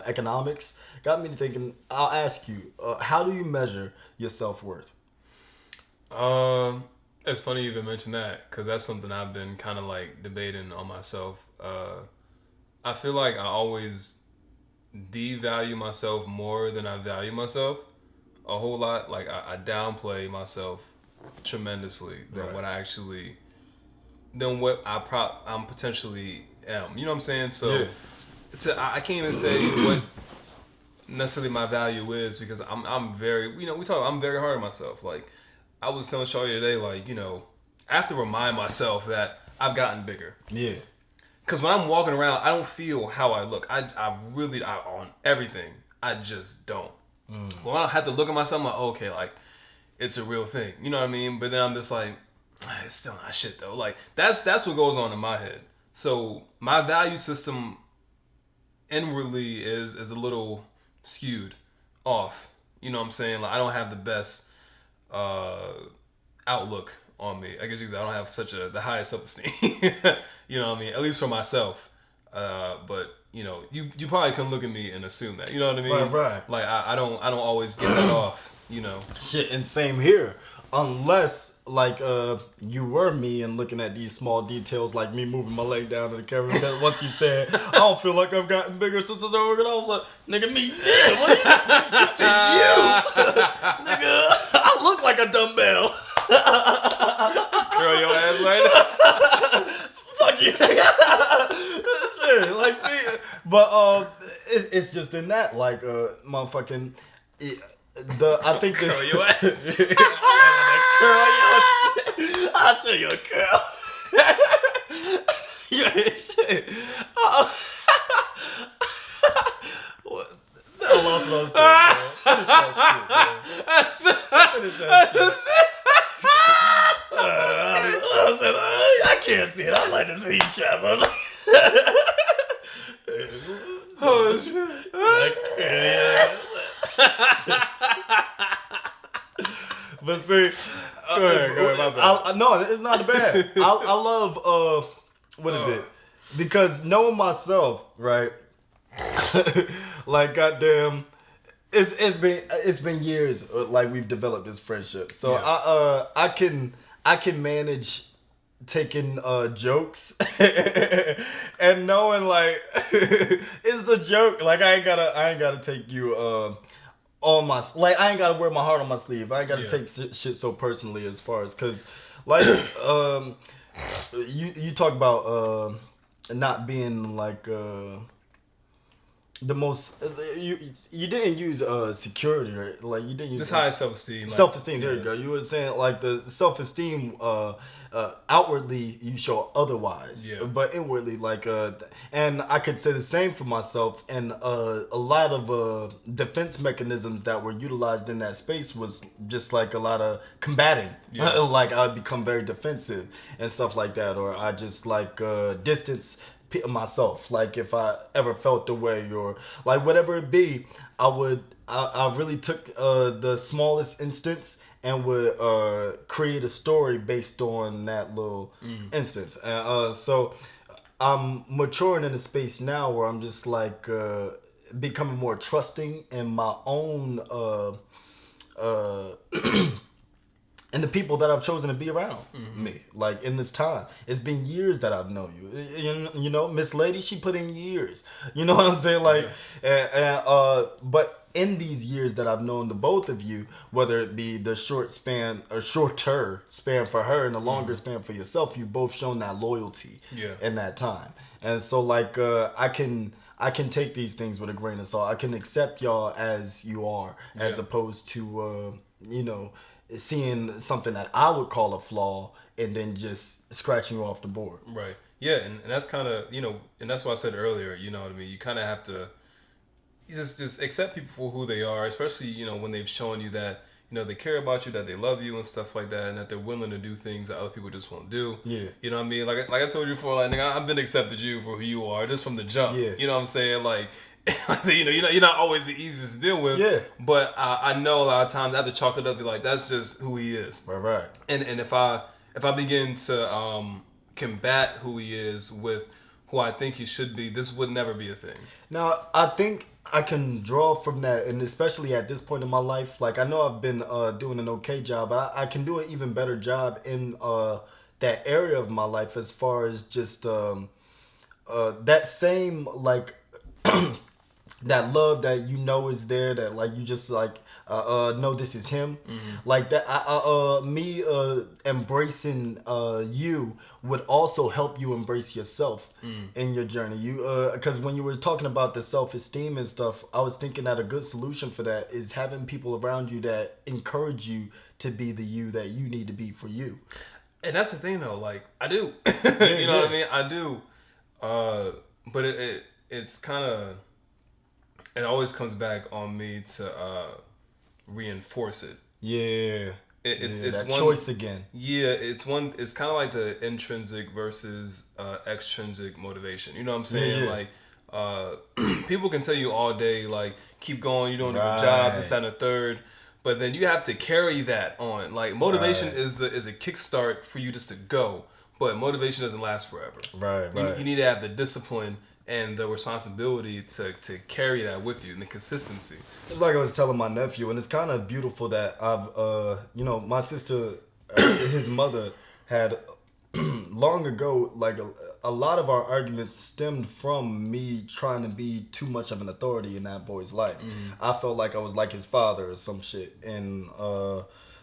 economics, got me to thinking, I'll ask you, how do you measure your self-worth?
It's funny you even mention that, because that's something I've been kind of like debating on myself. I feel like I always devalue myself more than I value myself a whole lot. Like I downplay myself tremendously than what I actually, than what I'm potentially am. You know what I'm saying? So I can't even say what necessarily my value is, because I'm very, you know, I'm very hard on myself. Like I was telling Shawty today, like, you know, I have to remind myself that I've gotten bigger. Yeah. Because when I'm walking around, I don't feel how I look. I really on everything, I just don't. Well, I don't have to look at myself, I'm like, okay, like, it's a real thing. You know what I mean? But then I'm just like, it's still not shit though. Like, that's what goes on in my head. So my value system inwardly is a little skewed off. You know what I'm saying? Like, I don't have the best outlook on me. I guess because I don't have the highest self-esteem. You know what I mean? At least for myself. But you know, you probably can look at me and assume that. You know what I mean?
Right.
Like I don't always get that off. You know.
Shit, and same here. Unless, like, you were me and looking at these small details, like me moving my leg down to the camera. Because once you said, I don't feel like I've gotten bigger since I was over, and I was like, nigga, me, yeah, what you? Nigga, I look like a dumbbell.
Curl your ass right now.
Fuck you. Shit, like, see, but it's just in that, like, motherfucking. I think
curl your ass.
Curl your shit. I'll show you a curl. Yeah, shit. What? I lost what I was saying, man. Finish that shit, man. Finish that shit. I can't see it. I like to see you trap.
Oh shit!
But see,
Go ahead, my bad.
no, it's not bad. I love what is it? Because knowing myself, right? Like goddamn, it's been years. Like we've developed this friendship, so
Yeah.
I can manage taking jokes and knowing like it's a joke. Like I ain't gotta take you on my like I ain't gotta wear my heart on my sleeve. I ain't gotta take shit so personally as far as because like you talk about not being like the most you didn't use security, right? Like you didn't use
Just high self-esteem. Like,
self-esteem. There you go. You were saying like the self-esteem outwardly you show otherwise, but inwardly like and I could say the same for myself. And a lot of defense mechanisms that were utilized in that space was just like a lot of combating. Like I'd become very defensive and stuff like that, or I just like distance myself. Like if I ever felt the way or like whatever it be, I really took the smallest instance and would create a story based on that little instance. So I'm maturing in a space now where I'm just like becoming more trusting in my own and the people that I've chosen to be around me, like in this time. It's been years that I've known you. You know, Miss Lady, she put in years. You know what I'm saying? Like, but in these years that I've known the both of you, whether it be the short span or shorter span for her and the longer span for yourself, you've both shown that loyalty in that time. And so, like, I can take these things with a grain of salt. I can accept y'all as you are, as opposed to, you know, seeing something that I would call a flaw and then just scratching you off the board.
Right. Yeah, and that's kind of, you know, and that's what I said earlier, you know what I mean? You kind of have to just accept people for who they are, especially, you know, when they've shown you that, you know, they care about you, that they love you and stuff like that, and that they're willing to do things that other people just won't do.
Yeah.
You know what I mean? Like I told you before, like, nigga, I've been accepted you for who you are just from the jump.
Yeah.
You know what I'm saying? Like, you know, you're not always the easiest to deal with.
Yeah.
But I know a lot of times I have to chalk it up, be like, that's just who he is.
Right.
And if I begin to combat who he is with who I think he should be, this would never be a thing.
Now, I think I can draw from that, and especially at this point in my life, like I know I've been doing an okay job, but I can do an even better job in that area of my life as far as just that same like that love that you know is there, that like you just like know this is him, like that. Me embracing you would also help you embrace yourself in your journey. You because when you were talking about the self-esteem and stuff, I was thinking that a good solution for that is having people around you that encourage you to be the you that you need to be for you.
And that's the thing though, like I do. You know what I mean? I do. But it's kind of, it always comes back on me to reinforce it.
Yeah.
It's
that
one
choice again.
Yeah, it's kind of like the intrinsic versus extrinsic motivation. You know what I'm saying?
Yeah.
Like people can tell you all day, like, keep going, you're doing a good job, this, that, and a third. But then you have to carry that on. Like motivation is a kickstart for you just to go. But motivation doesn't last forever.
Right.
You need to have the discipline and the responsibility to carry that with you and the consistency.
It's like I was telling my nephew, and it's kind of beautiful that I've, you know, my sister, his mother had long ago, like a lot of our arguments stemmed from me trying to be too much of an authority in that boy's life. I felt like I was like his father or some shit. And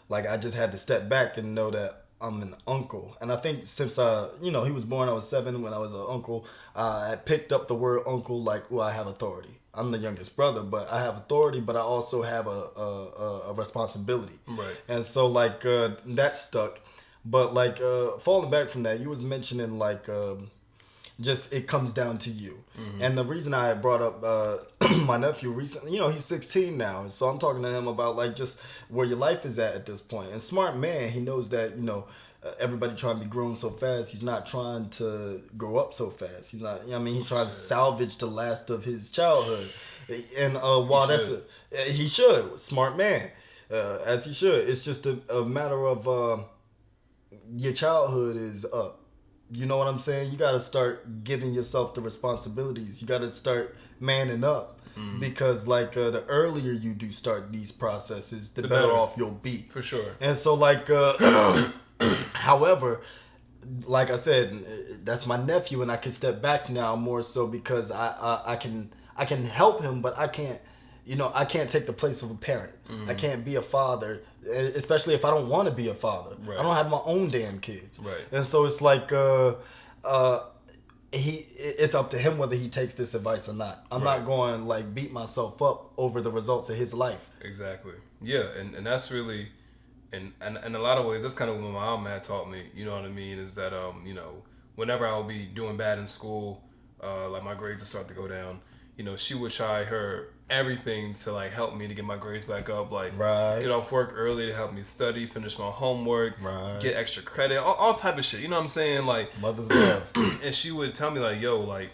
like I just had to step back and know that I'm an uncle. And I think since you know, he was born, I was 7 when I was an uncle. I picked up the word uncle like, I have authority. I'm the youngest brother, but I have authority, but I also have a responsibility.
Right.
And so like that stuck. But like falling back from that, you was mentioning like just it comes down to you. And the reason I brought up my nephew recently, you know, he's 16 now, and so I'm talking to him about like just where your life is at this point. And smart man, he knows that, you know, everybody trying to be grown so fast. He's not trying to grow up so fast. He's not. He's trying to salvage the last of his childhood. And while he should, smart man, as he should. It's just a matter of your childhood is up. You know what I'm saying? You got to start giving yourself the responsibilities. You got to start manning up. Because the earlier you do start these processes, the better off you'll be.
For sure.
And so however, like I said, that's my nephew, and I can step back now more so because I can help him, but I can't. I can't take the place of a parent. I can't be a father, especially if I don't want to be a father. Right. I don't have my own damn kids.
Right.
And so it's like it's up to him whether he takes this advice or not. I'm not going beat myself up over the results of his life.
Exactly. Yeah, and that's really, and in a lot of ways, that's kind of what my mom had taught me. You know what I mean? Is that whenever I would be doing bad in school, like my grades would start to go down. She would try her everything to help me to get my grades back up, get off work early to help me study, finish my homework, get extra credit, all type of shit. You know what I'm saying?
Mother's love.
And she would tell me yo, I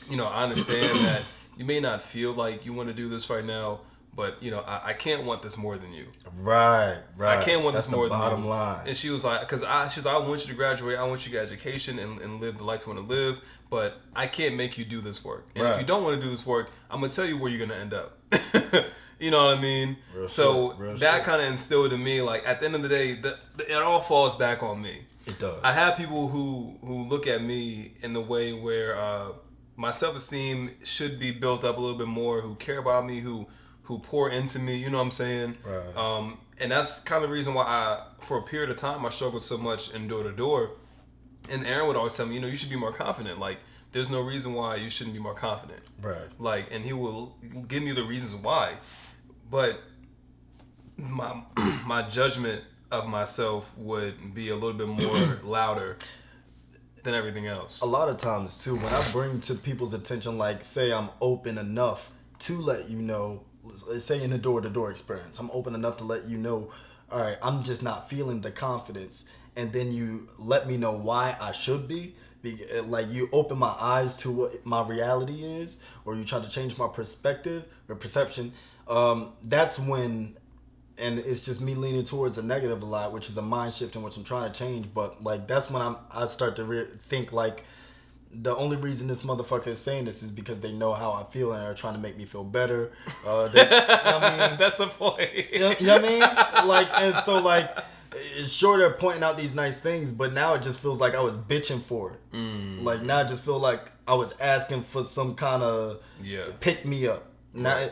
understand that you may not feel like you want to do this right now, but I can't want this more than you. Right. I can't want this more than you. Bottom line. And she was like, I want you to graduate, I want you to get education and live the life you want to live, but I can't make you do this work. And if you don't want to do this work, I'm gonna tell you where you're gonna end up. You know what I mean? Real that kind of instilled in me, at the end of the day, it all falls back on me.
It does.
I have people who look at me in the way where my self-esteem should be built up a little bit more, who care about me, who pour into me, you know what I'm saying? Right. And that's kind of the reason why for a period of time, I struggled so much in door-to-door. And Aaron would always tell me, you should be more confident. There's no reason why you shouldn't be more confident.
Right.
And he will give me the reasons why. But my judgment of myself would be a little bit more louder than everything else.
A lot of times, too, when I bring to people's attention, say I'm open enough to let you know, say in a door-to-door experience, I'm open enough to let you know, all right, I'm just not feeling the confidence. And then you let me know why I should be. You open my eyes to what my reality is, or you try to change my perspective or perception. That's when, and it's just me leaning towards a negative a lot, which is a mind shift in which I'm trying to change. But that's when I start to think the only reason this motherfucker is saying this is because they know how I feel and are trying to make me feel better.
That's the point.
You know what I mean? And so sure, they're pointing out these nice things, but now it just feels like I was bitching for it. Now I just feel like I was asking for some kind of pick me up. Now,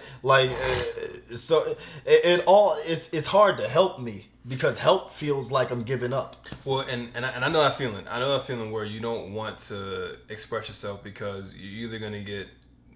so it's hard to help me because help feels like I'm giving up.
Well, and I know that feeling. I know that feeling where you don't want to express yourself because you're either gonna get.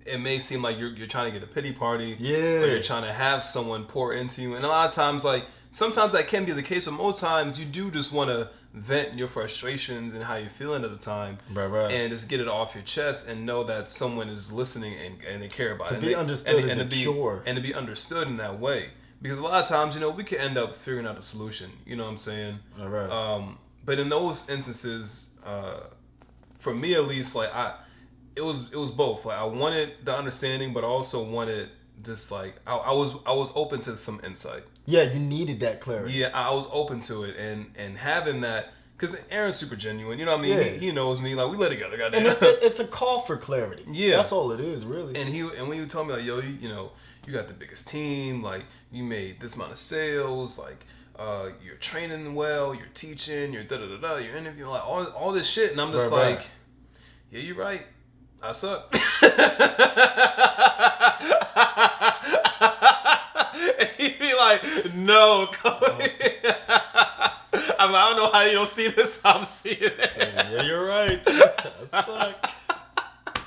It may seem like you're trying to get a pity party. Or you're trying to have someone pour into you, and a lot of times sometimes that can be the case, but most times you do just want to vent your frustrations and how you're feeling at the time, and just get it off your chest and know that someone is listening and they care about it.
To be understood is a cure.
And to be understood in that way. Because a lot of times, we could end up figuring out a solution. You know what I'm saying? But in those instances, for me at least, it was both. I wanted the understanding, but I also wanted just I was open to some insight.
Yeah, you needed that clarity.
Yeah, I was open to it, and having that, because Aaron's super genuine. You know what I mean? Yeah. He knows me. We live together. Goddamn.
And it's a call for clarity. Yeah, that's all it is, really.
And when you told me yo, you got the biggest team. You made this amount of sales. You're training well. You're teaching. You're da-da-da-da. You're interviewing. All this shit. And I'm just yeah, you're right. I suck. And he'd be no, Cody. I don't know how you don't see this. I'm seeing it.
Yeah, you're right. I suck.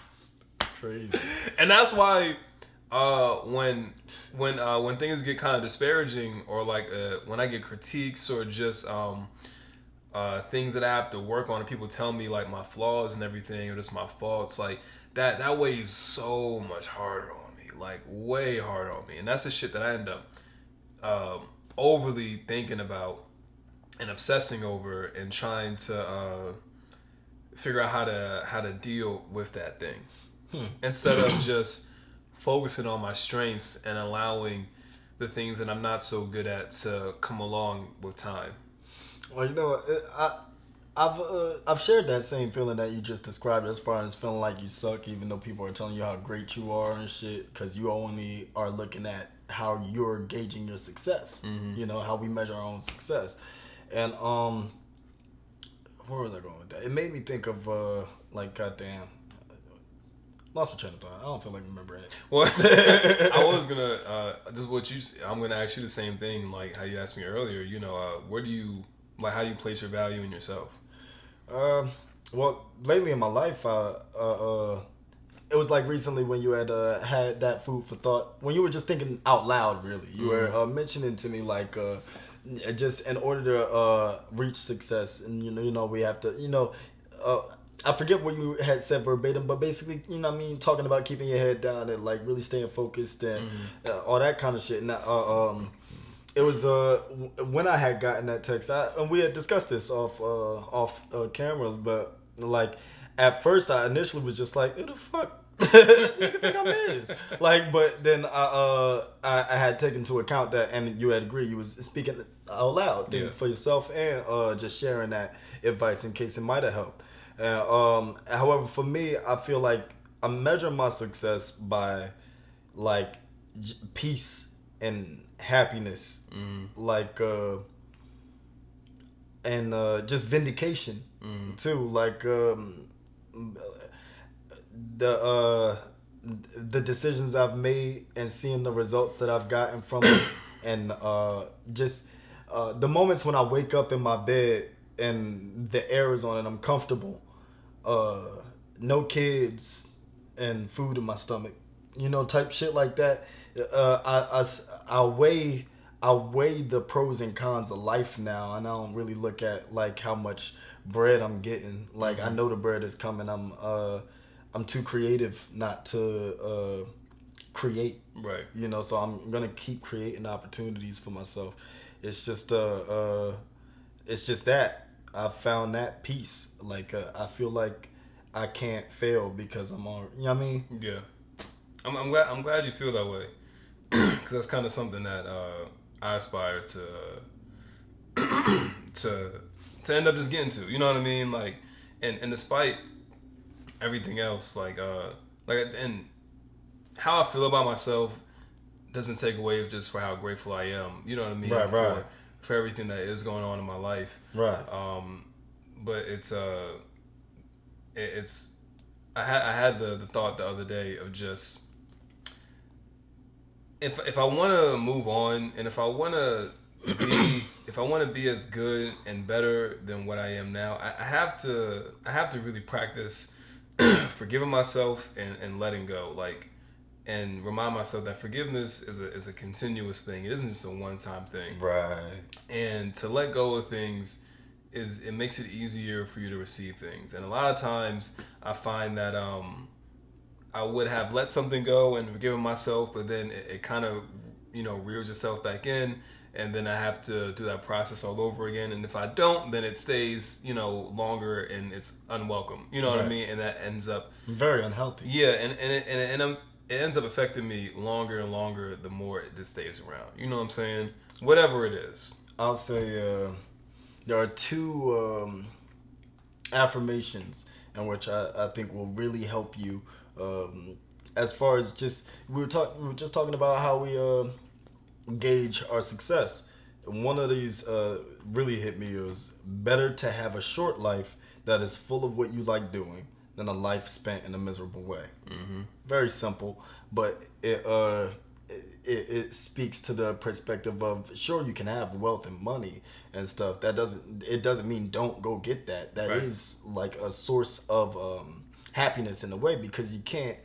It's crazy.
And that's why when things get kind of disparaging, or when I get critiques, or just things that I have to work on, and people tell me my flaws and everything, or just my faults, that weighs so much harder on me, way harder on me. And that's the shit that I end up overly thinking about and obsessing over and trying to figure out how to deal with that thing instead of just focusing on my strengths and allowing the things that I'm not so good at to come along with time.
Well, I've shared that same feeling that you just described, as far as feeling like you suck, even though people are telling you how great you are and shit, because you only are looking at how you're gauging your success. You know how we measure our own success, and where was I going with that? It made me think of like, goddamn, lost my train of thought. I don't feel like remembering it.
Well, I was gonna just what you. I'm gonna ask you the same thing, like how you asked me earlier. You know, where do you like? How do you place your value in yourself?
Well, lately in my life, it was like recently when you had had that food for thought, when you were just thinking out loud. Really, you were mentioning to me like just in order to reach success, and you know we have to, I forget what you had said verbatim, but basically, you know what I mean, talking about keeping your head down and like really staying focused and all that kind of shit. Now, it was when I had gotten that text, and we had discussed this off camera, but like at first I initially was just like, who the fuck? This nigga think I'm his. Like, but then I had taken into account that, and you had agreed, you was speaking out loud, thinking for yourself, and just sharing that advice in case it might have helped. However, for me, I feel like I'm measuring my success by like peace and happiness, like and just vindication too, like the decisions I've made and seeing the results that I've gotten from it, and just the moments when I wake up in my bed and the air is on and I'm comfortable, no kids and food in my stomach, type shit like that. I weigh the pros and cons of life now, and I don't really look at like how much bread I'm getting. Like, I know the bread is coming. I'm too creative not to create.
Right.
So I'm gonna keep creating opportunities for myself. It's just that I found that peace. Like, I feel like I can't fail because I'm all. You know what I mean?
Yeah. I'm glad you feel that way, because that's kind of something that I aspire to end up just getting to. You know what I mean? Like, and despite everything else, like and how I feel about myself doesn't take away just for how grateful I am. You know what I mean?
Right.
For everything that is going on in my life.
Right.
But I had the thought the other day of just, if I want to move on, and if I want to be as good and better than what I am now, I have to really practice forgiving myself and letting go, like, and remind myself that forgiveness is a continuous thing. It isn't just a one-time thing.
Right.
And to let go of things it makes it easier for you to receive things. And a lot of times I find that I would have let something go and forgiven myself, but then it kind of, rears itself back in, and then I have to do that process all over again. And if I don't, then it stays, longer, and it's unwelcome. You know what I mean? And that ends up
very unhealthy.
Yeah, and it ends up affecting me longer and longer the more it just stays around. You know what I'm saying? Whatever it is.
I'll say there are two affirmations in which I think will really help you. As far as just we were just talking about how we gauge our success. One of these really hit me. It was better to have a short life that is full of what you like doing than a life spent in a miserable way. Very simple, but it speaks to the perspective of, sure, you can have wealth and money and stuff. It doesn't mean don't go get that. That right. is like a source of happiness in a way, because you can't,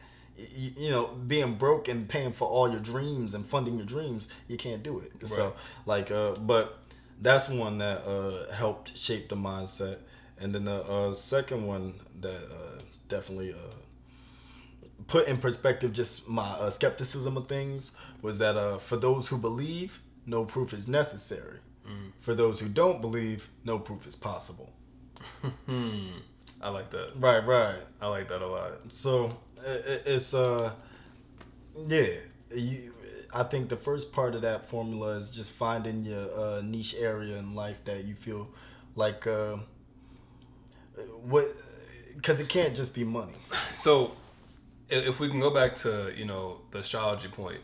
being broke and paying for all your dreams and funding your dreams, you can't do it. Right. So like, but that's one that helped shape the mindset. And then the second one that definitely put in perspective just my skepticism of things was that for those who believe, no proof is necessary. For those who don't believe, no proof is possible.
I like that.
Right.
I like that a lot.
So it's I think the first part of that formula is just finding your niche area in life that you feel like because it can't just be money.
So if we can go back to the astrology point,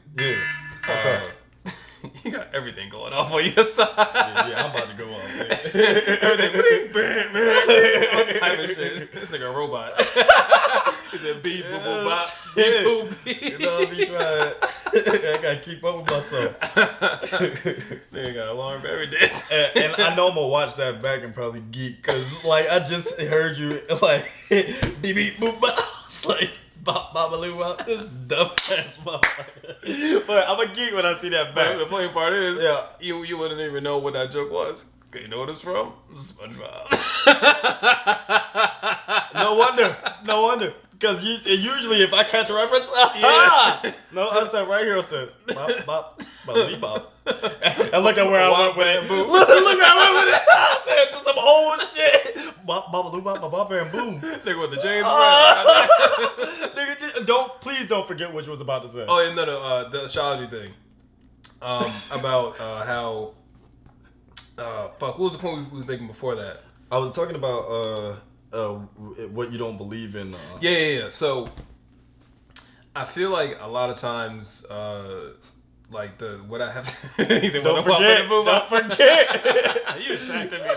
you got everything going off on your side.
Yeah, I'm about to go off. Man.
Everything, all type of shit. This nigga a robot. He said beep boop boop bop, beep boop beep.
You know, I be trying. I gotta keep up with myself.
Nigga got alarm for every day.
And I know I'm gonna watch that back and probably geek, cause like I just heard you like beep beep boop bop. It's like bop babaloo bop. This dumb ass motherfucker. But I'm a geek when I see that back.
The funny part is, you wouldn't even know what that joke was. You know what it's from? SpongeBob.
No wonder. Because usually if I catch a reference, no, I said right here, I said bop, bop, bop, bop. And look at where I went with it. Look where I went with it. I said to some old shit. Bop, bop, bop, bop, bop, and boom.
Nigga with the James
Nigga, please don't forget what you was about to say.
Oh, and the astrology thing. About how what was the point we was making before that?
I was talking about what you don't believe in.
Yeah. So I feel like a lot of times, like what I have to
don't forget.
You distracted me.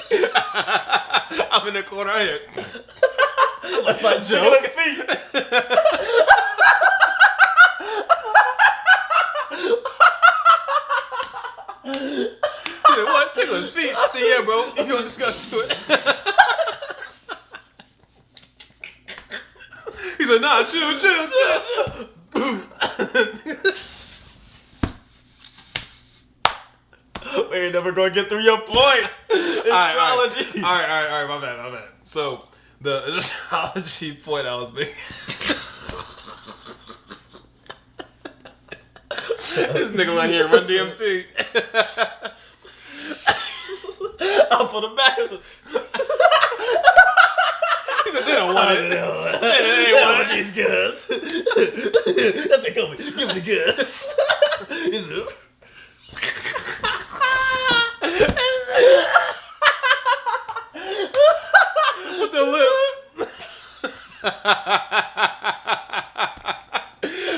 I'm in the corner right here.
That's like Joe's feet.
What? Tickle his feet. I said, yeah, bro. You just got to it. He said, nah, chill.
We ain't never gonna get through your point. Astrology.
All right. My bad. So the astrology point I was making. This nigga right here, Run DMC.
I'm for the back of the...
He said, they don't want it.
They ain't want these goods. That's like, give me the goods. Is it?
With the lip.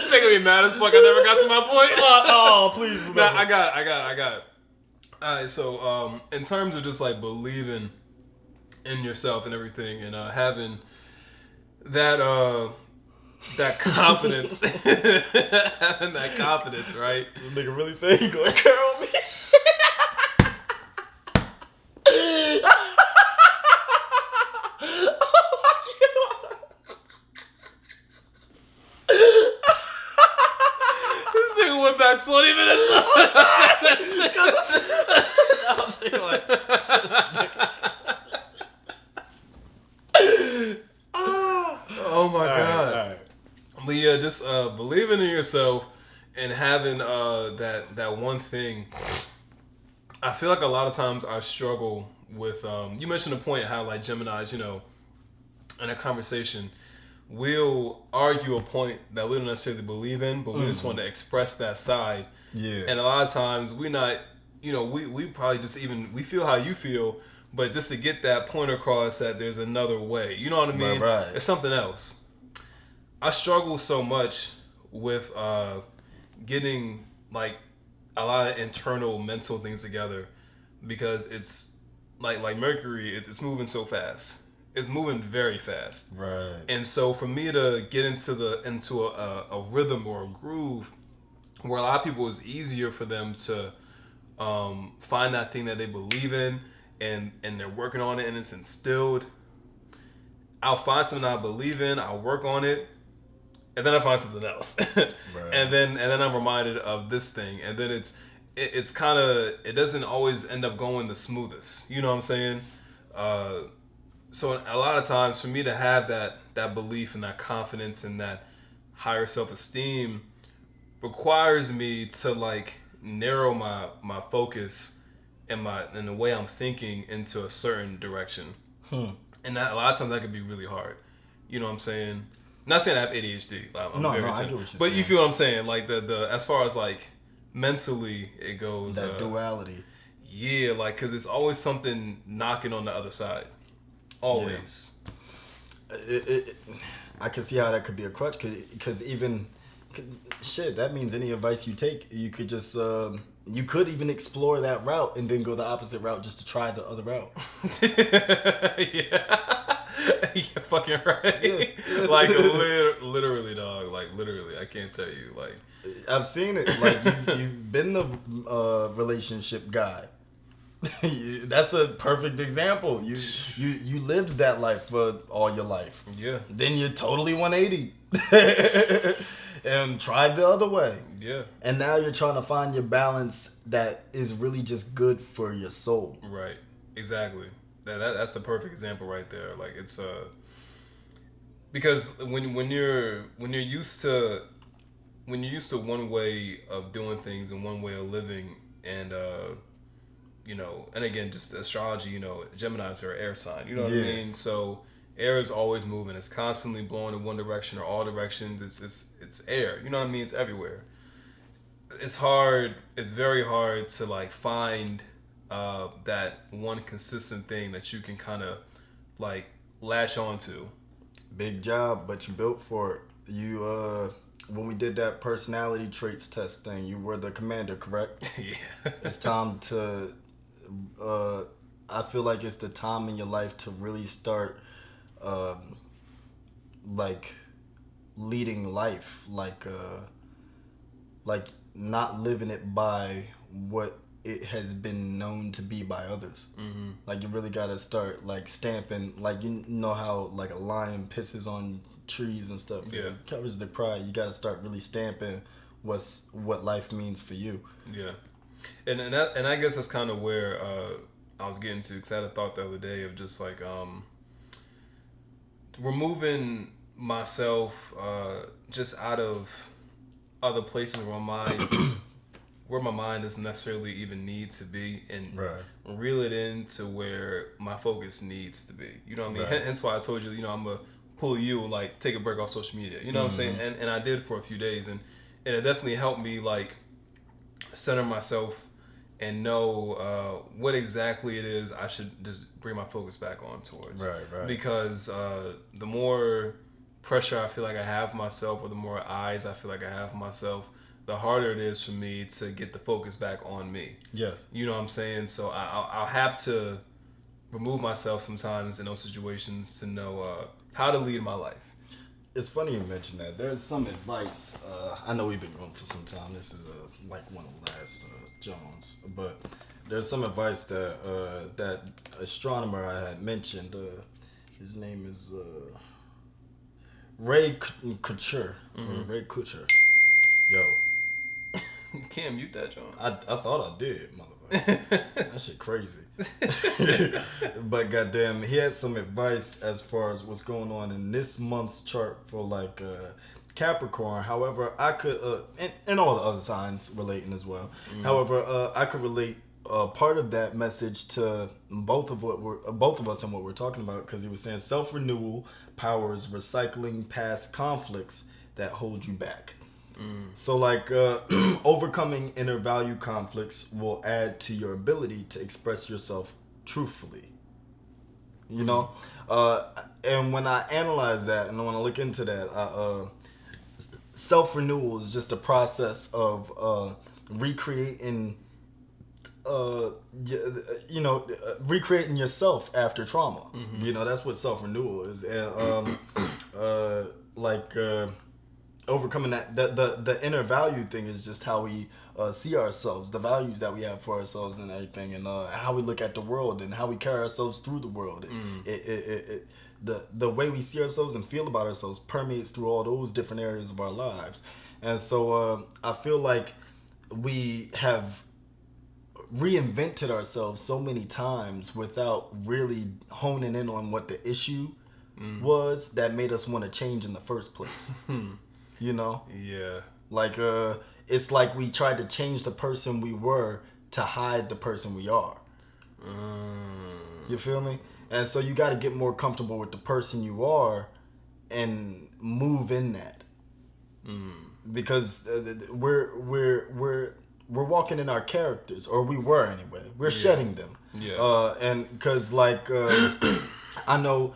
Nigga be mad as fuck. I never got to my point.
Oh, please remember.
Nah, I got it. Alright, so in terms of just like believing in yourself and everything, and having that confidence, having that confidence, right?
This nigga really say he gonna curl me.
This nigga went back 20 minutes. That shit.
I'm thinking like,
oh my god.
All right.
But yeah, just believing in yourself and having that one thing. I feel like a lot of times I struggle with. You mentioned a point how like Geminis, in a conversation, we'll argue a point that we don't necessarily believe in, but we just want to express that side.
Yeah.
And a lot of times we're not. We probably just we feel how you feel, but just to get that point across that there's another way. You know what I mean?
Right.
It's something else. I struggle so much with getting like a lot of internal mental things together because it's like Mercury, it's moving so fast. It's moving very fast.
Right.
And so for me to get into a rhythm or a groove where a lot of people it's easier for them to find that thing that they believe in and they're working on it and it's instilled. I'll find something I believe in, I'll work on it, and then I find something else. Right. and then I'm reminded of this thing, and then it's kind of, it doesn't always end up going the smoothest. You know what I'm saying? So a lot of times for me to have that belief and that confidence and that higher self-esteem requires me to like narrow my focus in the way I'm thinking into a certain direction. And that, a lot of times that could be really hard. You know what I'm saying? Not saying I have ADHD. I'm
No,
very
I
attentive.
get what you're
But
saying.
you feel what I'm saying? Like the as far as like mentally it goes.
That duality.
Yeah, like because it's always something knocking on the other side. Always.
I can see how that could be a crutch because even shit, that means any advice you take, you could just you could even explore that route and then go the opposite route just to try the other route.
Yeah. You're fucking right.
Yeah.
Like literally, dog. Like literally, I can't tell you. Like
I've seen it. Like you've been the relationship guy. That's a perfect example. You lived that life for all your life.
yeah,
Then you totally 180 and tried the other way.
yeah,
And now you're trying to find your balance that is really just good for your soul.
right. Exactly. That's the perfect example right there. Like it's because when you're used to one way of doing things and one way of living and you know, and again, just astrology, you know, Gemini's are air sign, you know what I mean? So air is always moving. It's constantly blowing in one direction or all directions. It's air, you know what I mean? It's everywhere. It's hard. It's very hard to like find that one consistent thing that you can kind of like latch onto.
Big job, but you built for it. You when we did that personality traits test thing, you were the commander, correct?
Yeah.
It's time to I feel like it's the time in your life to really start like leading life, like not living it by what it has been known to be by others.
Mm-hmm.
Like you really gotta start like stamping, like you know how like a lion pisses on trees and stuff.
Yeah.
It covers the pride. You gotta start really stamping what life means for you.
Yeah, and I guess that's kind of where I was getting to, because I had a thought the other day of just like removing myself just out of other places where my mind doesn't necessarily even need to be, and reel it into where my focus needs to be. You know what I mean?
Right.
Hence why I told you, you know, I'm gonna pull you like take a break off social media. You know what I'm saying? And I did for a few days, and it definitely helped me like center myself and know what exactly it is I should just bring my focus back on towards.
Right.
Because the more pressure I feel like I have myself, or the more eyes I feel like I have myself, the harder it is for me to get the focus back on me.
Yes.
You know what I'm saying? So I'll have to remove myself sometimes in those situations to know how to lead my life.
It's funny you mention that. There's some advice. I know we've been going for some time. This is like one of the last Jones, but there's some advice that that astronomer I had mentioned. His name is Ray Couture. Ray Couture. Yo,
You can't mute that, John.
I thought I did, motherfucker. That shit crazy. But goddamn, he had some advice as far as what's going on in this month's chart for like Capricorn. However, I could and all the other signs relating as well. However, I could relate part of that message to both of us and what we're talking about, because he was saying self-renewal powers recycling past conflicts that hold you back. So like overcoming inner value conflicts will add to your ability to express yourself truthfully. You know? And when I analyze that and when I look into that, self-renewal is just a process of recreating recreating yourself after trauma. You know, that's what self-renewal is. And overcoming that, the inner value thing is just how we see ourselves, the values that we have for ourselves and everything, and how we look at the world and how we carry ourselves through the world. The way we see ourselves and feel about ourselves permeates through all those different areas of our lives. And so I feel like we have reinvented ourselves so many times without really honing in on what the issue was that made us want to change in the first place. You know?
Yeah.
Like, it's like we tried to change the person we were to hide the person we are. You feel me? And so you got to get more comfortable with the person you are and move in that. Because we're walking in our characters, or we were anyway. We're shedding them.
Yeah.
And because I know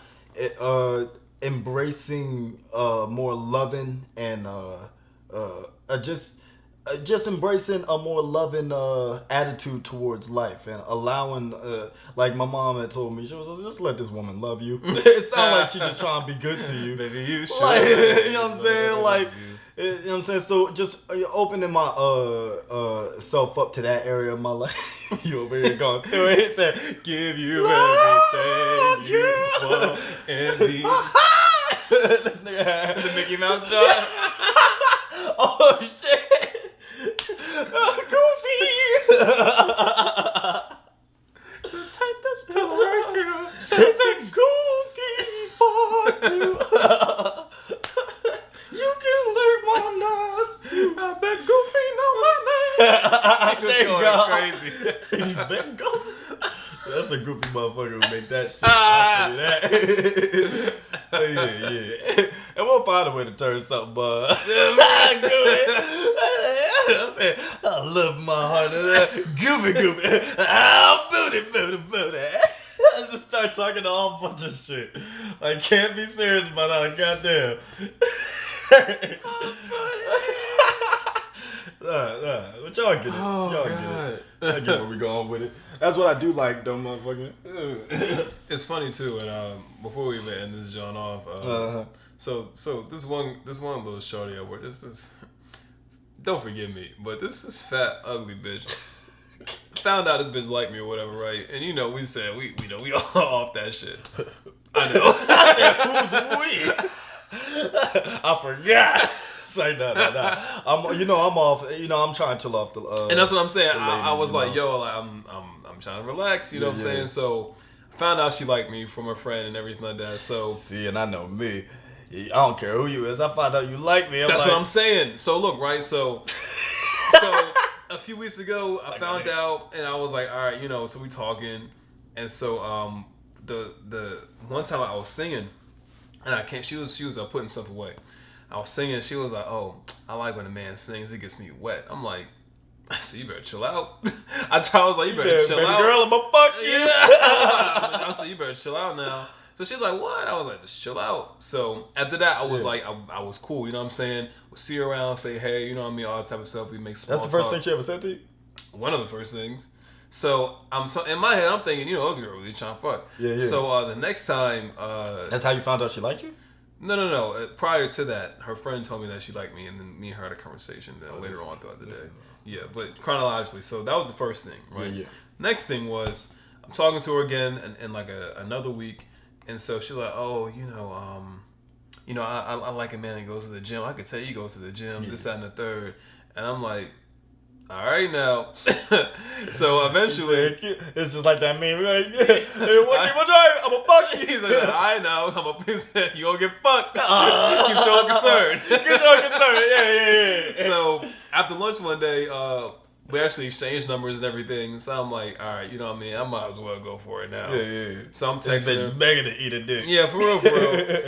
embracing more loving and just embracing a more loving attitude towards life and allowing, like my mom had told me, she was just let this woman love you. It sounds like she just trying to be good to you.
Baby, you should.
Like, you know what I'm saying? Like, you know what I'm saying? So just opening my self up to that area of my life. You over here going through it. It said, give you everything you want and me. This nigga had the Mickey Mouse shot. Oh, shit. Goofy. The tightest pillow right here. She said, Goofy, fuck you. You can lick my nuts too. I bet Goofy know my name. There you go. Crazy. You bet Goofy. That's a goofy motherfucker who make that shit. I'll tell you that. Yeah. And we'll find a way to turn something, but I said, I love my heart. Goofy. Oh, booty. I just start talking a whole bunch of shit. I can't be serious about it. Goddamn. But y'all get it. Y'all get it. I get where we going with it. That's what I do like, though, motherfucker.
It's funny too, and before we even end this John off, so this one little shorty I work. This is, don't forgive me, but this is fat ugly bitch. Found out this bitch liked me or whatever, right? And we said we all off that shit. I know.
I said, who's we? I forgot. Say no. I'm off. I'm trying to chill off the.
And that's what I'm saying. I was like, yo, like, I'm trying to relax. You know what I'm saying? So, found out she liked me from her friend and everything like that. So,
see, and I know me. I don't care who you is. I find out you like me.
That's what I'm saying. So look, right? So a few weeks ago, I found out, and I was like, all right, so we talking, and so the one time I was singing, and I can't. She was putting stuff away. I was singing. She was like, "Oh, I like when a man sings. It gets me wet." I'm like, "So you better chill out." I was like, "You better chill
baby
out,
girl. I'ma fuck you."
Yeah. I was like, "You better chill out now." So she's like, "What?" I was like, "Just chill out." So after that, I was like, I was cool. You know what I'm saying? We'll see her around, say hey, you know what I mean, all that type of stuff. We make small.
That's the first
talk.
thing she ever said to you.
One of the first things. So in my head, I'm thinking, this girl really trying to fuck.
Yeah.
So the next time,
that's how you found out she liked you.
No. Prior to that, her friend told me that she liked me, and then me and her had a conversation. Then later on throughout the day, yeah. But chronologically, so that was the first thing, right?
Yeah.
Next thing was I'm talking to her again, in like another week, and so she's like, "Oh, I like a man that goes to the gym. I could tell you goes to the gym, this, that, and the third." And I'm like, all right now. So eventually,
it's just like that meme. Like, hey, what right? I'm gonna fuck you.
He's like, I know. You gonna get fucked. Keep showing concern. Yeah. So after lunch one day, we actually exchanged numbers and everything. So I'm like, all right, you know what I mean? I might as well go for it now.
Yeah.
So I'm texting her.
Begging to eat a dick.
Yeah, for real.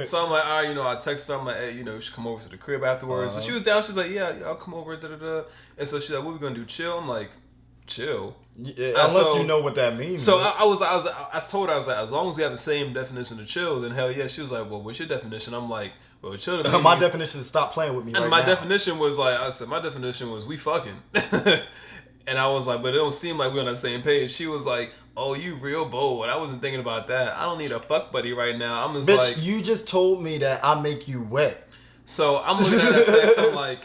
So I'm like, all right, I text her. I'm like, hey, you should come over to the crib afterwards. So she was down. She's like, yeah, I'll come over. And so she's like, what we gonna do? Chill? I'm like, chill.
Yeah, unless you know what that means.
So I told her, I was like, as long as we have the same definition of chill, then hell yeah. She was like, well, what's your definition? I'm like, well, chill to me.
My definition is stop playing with me.
And my definition was like, I said, my definition was we fucking. And I was like, but it don't seem like we're on the same page. She was like, oh, you real bold. I wasn't thinking about that. I don't need a fuck buddy right now. I'm just like,
you just told me that I make you wet.
So I'm looking at that text. I'm like,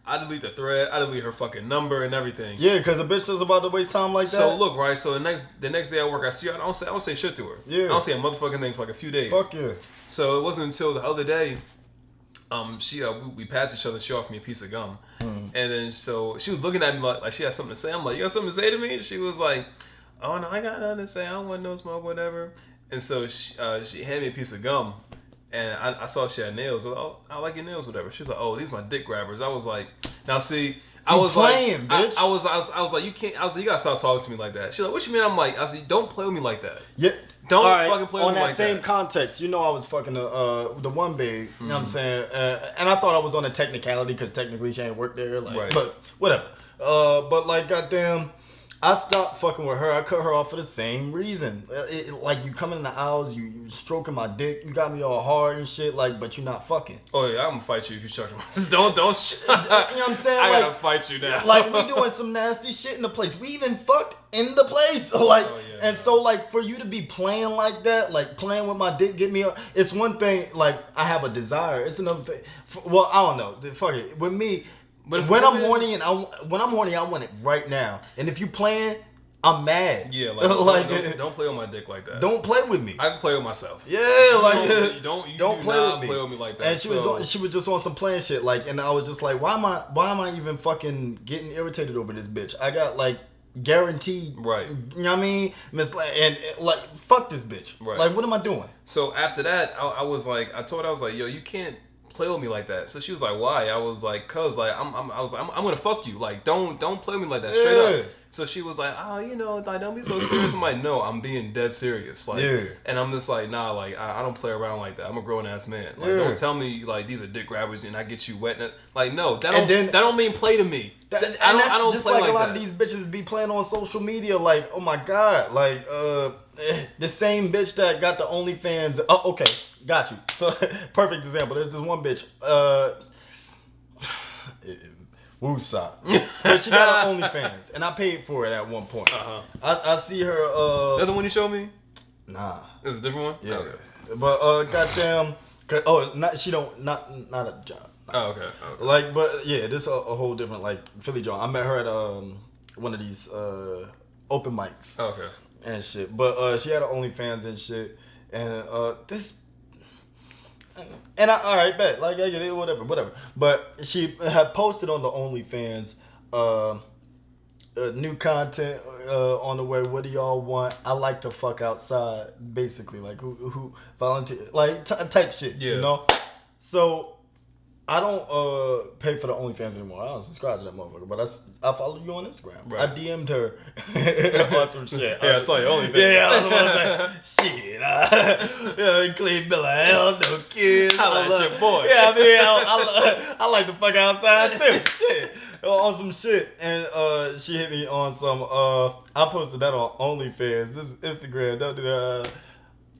I delete the thread. I delete her fucking number and everything.
Yeah, because a bitch is about to waste time like that.
So look, right. So the next day at work, I see her. I don't say shit to her.
Yeah.
I don't say a motherfucking thing for like a few days.
Fuck yeah.
So it wasn't until the other day, we passed each other. She offered me a piece of gum, and then so she was looking at me like she had something to say. I'm like, you got something to say to me? And she was like, oh no, I got nothing to say. I don't want no smoke, whatever. And so she handed me a piece of gum, and I saw she had nails. I was like, oh, I like your nails, whatever. She's like, oh, these are my dick grabbers. I was like, now see, I was
playing,
like,
bitch.
I was like, you can't. I was like, you gotta stop talking to me like that. She's like, what you mean? I'm like, I said, don't play with me like that.
Yeah.
Don't fucking play with me like that.
On that same context, you know, I was fucking the one babe. You know what I'm saying? And I thought I was on a technicality because technically she ain't worked there. Like,
Right.
But whatever. But like, goddamn, I stopped fucking with her. I cut her off for the same reason. Like, you come in the aisles, you stroking my dick, you got me all hard and shit. Like, but you not fucking.
Oh yeah, I'm gonna fight you if you structure my. Don't.
You know what I'm saying?
I
like,
gotta fight you now.
Like, we doing some nasty shit in the place. We even fucked in the place. Like, and so, like, for you to be playing like that, like, playing with my dick, get me up. It's one thing, like, I have a desire. It's another thing. Well, I don't know. Fuck it. With me, but when I'm horny I want it right now. And if you playing, I'm mad.
Yeah, like, don't play on my dick like that.
Don't play with me.
I can play with myself.
Yeah, like
don't play with me like that.
And she was just on some playing shit, like, and I was just like, why am I even fucking getting irritated over this bitch? I got like guaranteed,
right?
You know what I mean? And like, fuck this bitch.
Right.
Like, what am I doing?
So after that, I was like, I told her, I was like, yo, you can't play with me like that. So she was like, why? I was like, cause like I'm gonna fuck you. Like, don't play with me like that. Straight up. So she was like, oh, you know, like, don't be so serious. I'm like, no, I'm being dead serious. Like, and I'm just like, nah, like, I don't play around like that. I'm a grown ass man. Like, don't tell me like these are dick grabbers and I get you wet. Like, no, that don't mean play to me. I don't
just
play
like
like
a lot
that.
of these bitches be playing on social media. Like, oh my god, like the same bitch that got the OnlyFans. Oh, okay, got you. So perfect example. There's this one bitch. Woosah. But she got her OnlyFans, and I paid for it at one point. I see her.
That's the one you showed me?
Nah.
It's a different one?
Yeah.
Okay.
But goddamn. Not at the job.
Oh, okay.
Like, but yeah, this a whole different, like, Philly joint. I met her at one of these open mics.
Oh, okay.
And shit. But she had her OnlyFans and shit. And this. And all right, bet. Like, I get it, whatever. But she had posted on the OnlyFans new content on the way. What do y'all want? I like to fuck outside, basically. Like, who volunteer, like, type shit, you know? So I don't pay for the OnlyFans anymore. I don't subscribe to that motherfucker. But I follow you on Instagram. Right. I DM'd her on some shit.
Yeah, I saw your OnlyFans.
Yeah, I was like, shit. Clean bill of health, no kids.
I like your boy.
Yeah, I mean, I like to fuck outside too. Shit. On some shit. And she hit me on some, I posted that on OnlyFans. This is Instagram. Don't do that.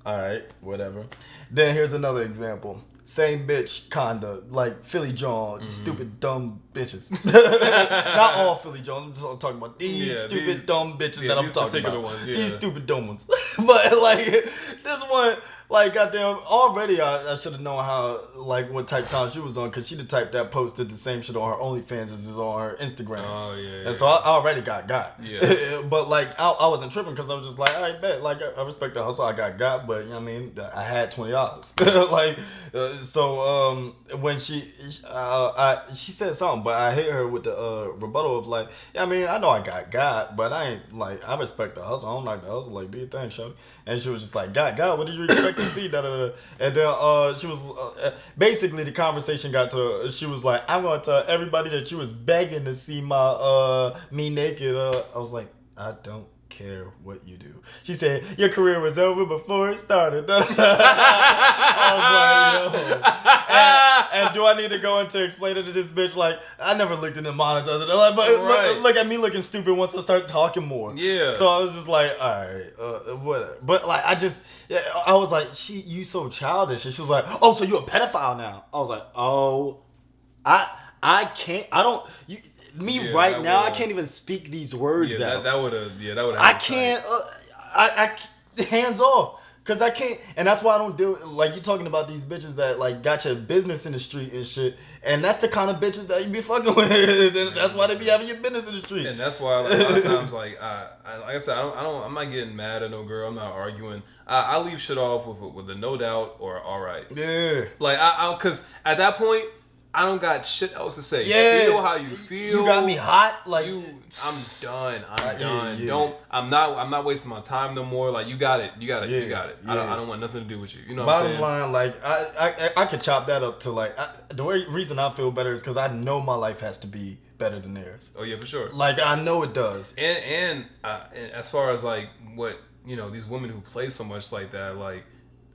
All right, whatever. Then here's another example. Same bitch, kinda, like Philly John, stupid dumb bitches. Not all Philly Johns. I'm just talking about these dumb bitches that I'm talking about.
Ones,
these stupid dumb ones. But like this one, like, goddamn, already I should have known how, like, what type time she was on, because she the type that posted the same shit on her OnlyFans as is on her Instagram.
Oh, yeah.
And so I already got.
Yeah.
But, like, I wasn't tripping because I was just like, all right, bet. Like, I respect the hustle. I got, but, you know what I mean? I had $20. Like, so when she said something, but I hit her with the rebuttal of, like, yeah, I mean, I know I got, but I ain't, like, I respect the hustle. I don't like the hustle. Like, do your thing, shawty. And she was just like, God, what did you expect to see? And then she was basically, the conversation got to, she was like, I'm gonna tell everybody that you was begging to see my me naked. I was like, I don't care what you do. She said, your career was over before it started. I was like, yo. And do I need to go into explaining to this bitch, like, I never looked in the monitors. Like, but look at me looking stupid once I start talking more. Yeah. So I was just like, all right, whatever. But like, I was like, you so childish. And she was like, oh, so you a pedophile now? I was like, oh, I can't. I don't. Right now, I can't even speak these words out.
That would have.
I can't. I hands off. Cause I can't, and that's why I don't do it. Like, you talking about these bitches that, like, got your business in the street and shit, and that's the kind of bitches that you be fucking with. And that's why they be having your business in the street.
And that's why, like, a lot of times, like I said, I'm not getting mad at no girl. I'm not arguing. I leave shit off with a no doubt or all right.
Yeah.
Like cause at that point, I don't got shit else to say.
Yeah.
Feel how you feel.
You got me hot. Like,
I'm done. I'm done.
Yeah.
I'm not wasting my time no more. Like, you got it. Yeah. I don't want nothing to do with you. You know what I'm saying?
Bottom line, like, I could chop that up to, like, the reason I feel better is because I know my life has to be better than theirs.
Oh yeah, for sure.
Like I know it does.
And as far as like what these women who play so much like that, like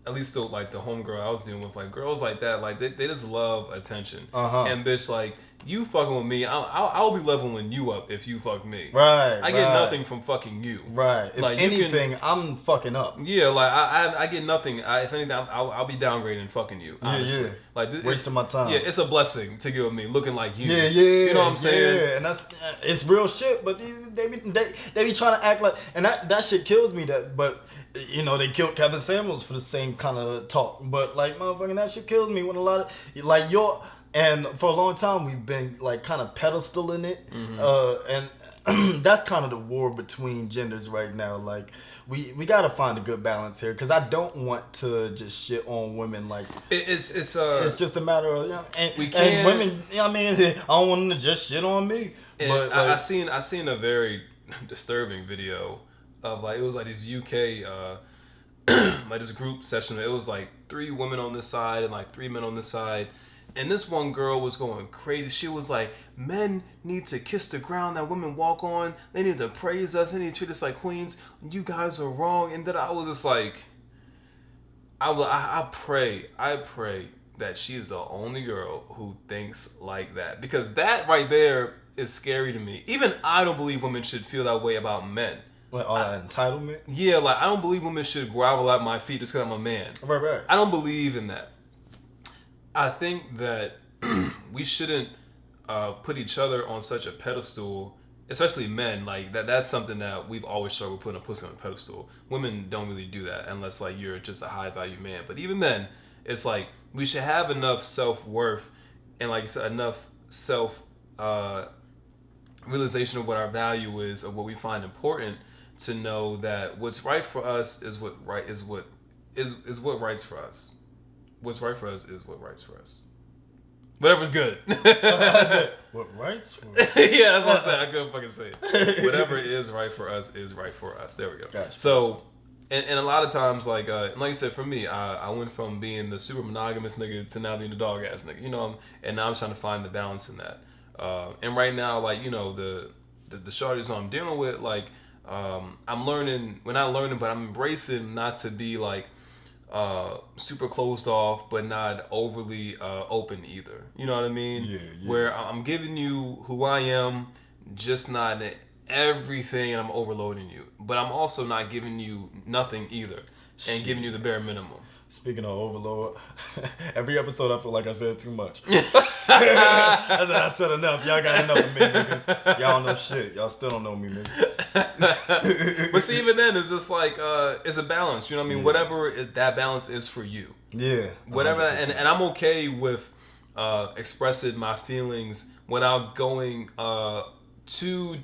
at least the homegirl I was dealing with, like girls like that, like they just love attention. And bitch, like you fucking with me, I'll be leveling you up if you fuck me.
Right.
I get nothing from fucking you.
Right. If
like,
anything, I'm fucking up.
Yeah. Like I get nothing. If anything, I'll be downgrading fucking you. Honestly.
Yeah.
Like
wasting my time.
Yeah. It's a blessing to get with me looking like you.
Yeah.
You know what I'm saying?
Yeah. And it's real shit. But they be trying to act like, and that shit kills me. But. They killed Kevin Samuels for the same kind of talk. But, like, motherfucking, that shit kills me when a lot of, like, and for a long time, we've been, like, kind of pedestaling it. And that's kind of the war between genders right now. Like, we got to find a good balance here. Because I don't want to just shit on women. Like,
it's
just a matter of, and women, I mean, I don't want them to just shit on me.
And
but,
I seen a very disturbing video of like, it was like this UK like this group session. It was like 3 women on this side and like 3 men on this side, and this one girl was going crazy. She was like, men need to kiss the ground that women walk on, they need to praise us, they need to treat us like queens, you guys are wrong. And then I was just like, I pray that she is the only girl who thinks like that, because that right there is scary to me. Even I don't believe women should feel that way about men.
What, all that entitlement?
Yeah, like, I don't believe women should grovel at my feet just because I'm a man.
Right.
I don't believe in that. I think that we shouldn't put each other on such a pedestal, especially men. Like, that's something that we've always struggled with, putting a pussy on a pedestal. Women don't really do that unless, like, you're just a high-value man. But even then, it's like, we should have enough self-worth and, like you said, enough realization of what our value is, of what we find important, to know that what's right for us is what rights for us. What's right for us is what rights for us. Whatever's good.
What rights for us?
Yeah, that's what I'm saying. I couldn't fucking say it. Whatever is right for us is right for us. There we go.
Gotcha.
So, and a lot of times, like you said, for me, I went from being the super monogamous nigga to now being the dog ass nigga. And now I'm trying to find the balance in that. And right now, like, the shorties I'm dealing with, like, I'm learning, we're not learning, but I'm embracing not to be like super closed off, but not overly open either. You know what I mean?
Yeah.
Where I'm giving you who I am, just not everything, and I'm overloading you. But I'm also not giving you nothing either, and giving you the bare minimum.
Speaking of overload, every episode I feel like I said too much. I said enough. Y'all got enough of me, niggas. Y'all don't know shit. Y'all still don't know me, nigga.
But see, even then, it's just like, it's a balance. You know what I mean? Yeah. Whatever that balance is for you.
Yeah.
Whatever. And I'm okay with expressing my feelings without going too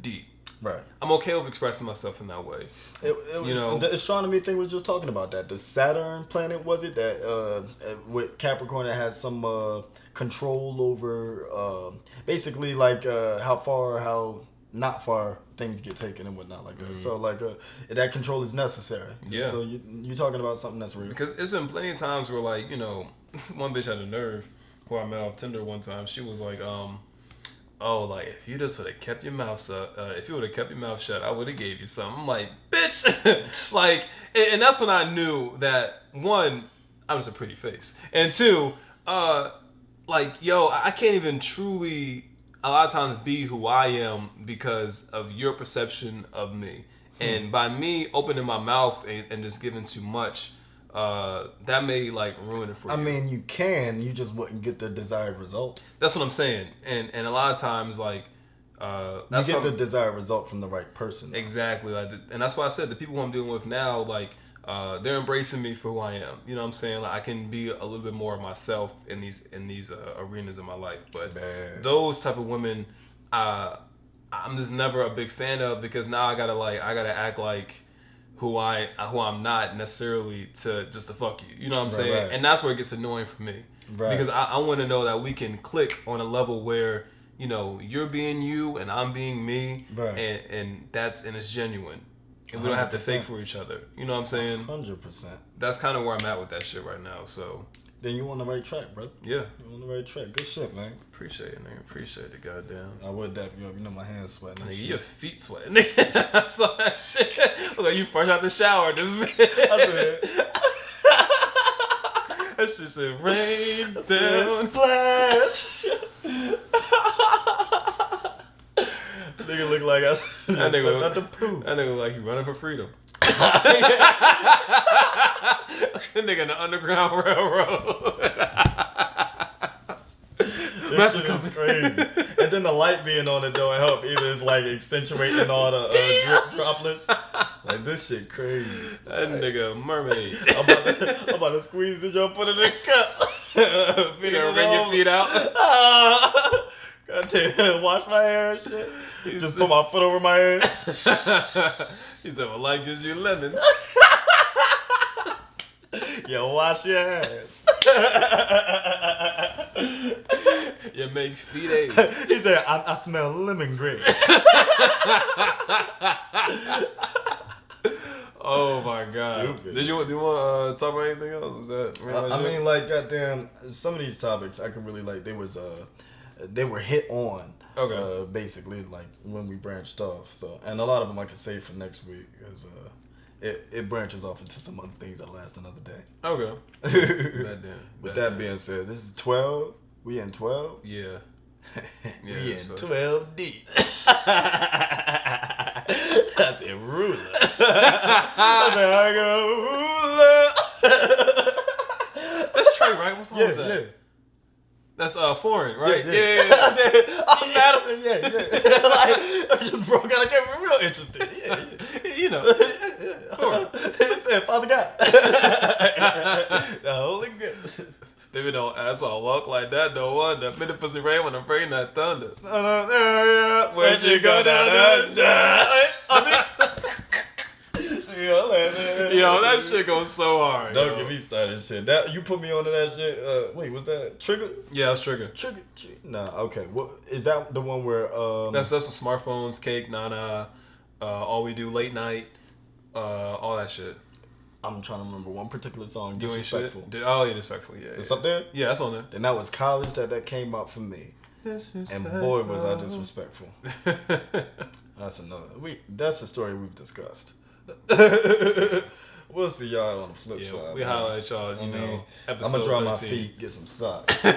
deep.
Right.
I'm okay with expressing myself in that way.
It was, the astronomy thing was just talking about that. The Saturn planet, was it, that with Capricorn, that has some control over basically like how not far things get taken and whatnot like that. So like that control is necessary.
Yeah.
So you're talking about something that's real.
Because it's been plenty of times where, like, one bitch had a nerve who I met off Tinder one time. She was like, oh, like, if you just would have kept your mouth shut, I would have gave you something. I'm like, bitch. Like, and that's when I knew that, one, I'm just a pretty face. And two, like, yo, I can't even truly, a lot of times, be who I am because of your perception of me. And by me opening my mouth and just giving too much, that may, like, ruin it for you.
I mean, you just wouldn't get the desired result.
That's what I'm saying. And a lot of times, like,
you get the desired result from the right person.
Exactly. Like, and that's why I said the people who I'm dealing with now, like, they're embracing me for who I am. You know what I'm saying? Like, I can be a little bit more of myself in these arenas in my life. But those type of women, I'm just never a big fan of, because now I gotta act like who I'm not necessarily to fuck you. You know what I'm saying? Right. And that's where it gets annoying for me. Right. Because I want to know that we can click on a level where, you're being you and I'm being me. Right. And it's genuine. And we don't have to fake for each other. You know what I'm saying?
100%.
That's kind of where I'm at with that shit right now. So
then you on the right track, bro.
Yeah.
You on the right track. Good shit, man.
Appreciate it, nigga. Appreciate it, goddamn.
I would dap you up. You know my hands sweating.
Nigga, your feet sweating. Nigga, I saw that shit. Look like you fresh out the shower. This bitch. That shit said rain down.
Splash. Nigga look like I
that nigga
at the poo.
That nigga look like he running for freedom. That nigga in the Underground Railroad.
This shit is crazy. And then the light being on it don't help either. It's like accentuating all the drip droplets. Like this shit crazy.
That nigga mermaid.
I'm about to squeeze it, y'all put it in a cup.
You gotta wring your feet out.
God damn, wash my hair and shit. Just put my foot over my head.
He said, well, life gives you lemons.
Yo, wash your ass.
You make feet ache.
He said, I smell lemongrass.
Oh my god.
Stupid.
Did you want to talk about anything else? Was that
I mean, like, goddamn, some of these topics I could really like. They were hit on.
Okay.
Basically, like when we branched off. So, and a lot of them I could save for next week because it branches off into some other things that last another day.
Okay.
With that being said, this is 12. We in 12.
Yeah.
We in 12 deep. That's a ruler. That's a ruler.
That's Trey, right? What song is that?
Yeah.
That's foreign, right?
Yeah. I said, I'm Madison, yeah. Like, I just broke out. I came real interested. Yeah.
You know.
It said, Father God. The Holy Ghost.
Baby don't ask I walk like that, no wonder. Minute pussy rain when I'm praying that thunder.
Where she go down under?
Yo, that shit goes so hard.
Don't get me started, shit. That you put me onto that shit. Wait, was that Trigger?
Yeah, it's Trigger.
Trigger. Nah, okay. What is that? The one where
That's the smartphones, cake, Nana, all we do late night, all that shit.
I'm trying to remember one particular song.
Doing
Disrespectful.
shit. Oh, yeah, disrespectful. Yeah,
It's up there.
Yeah, that's on there.
And that was college that came out for me. And boy, was I disrespectful. That's another. That's a story we've discussed. We'll see y'all on the flip side.
We holler at y'all, you know.
I'm gonna dry my
13.
feet, get some socks. Good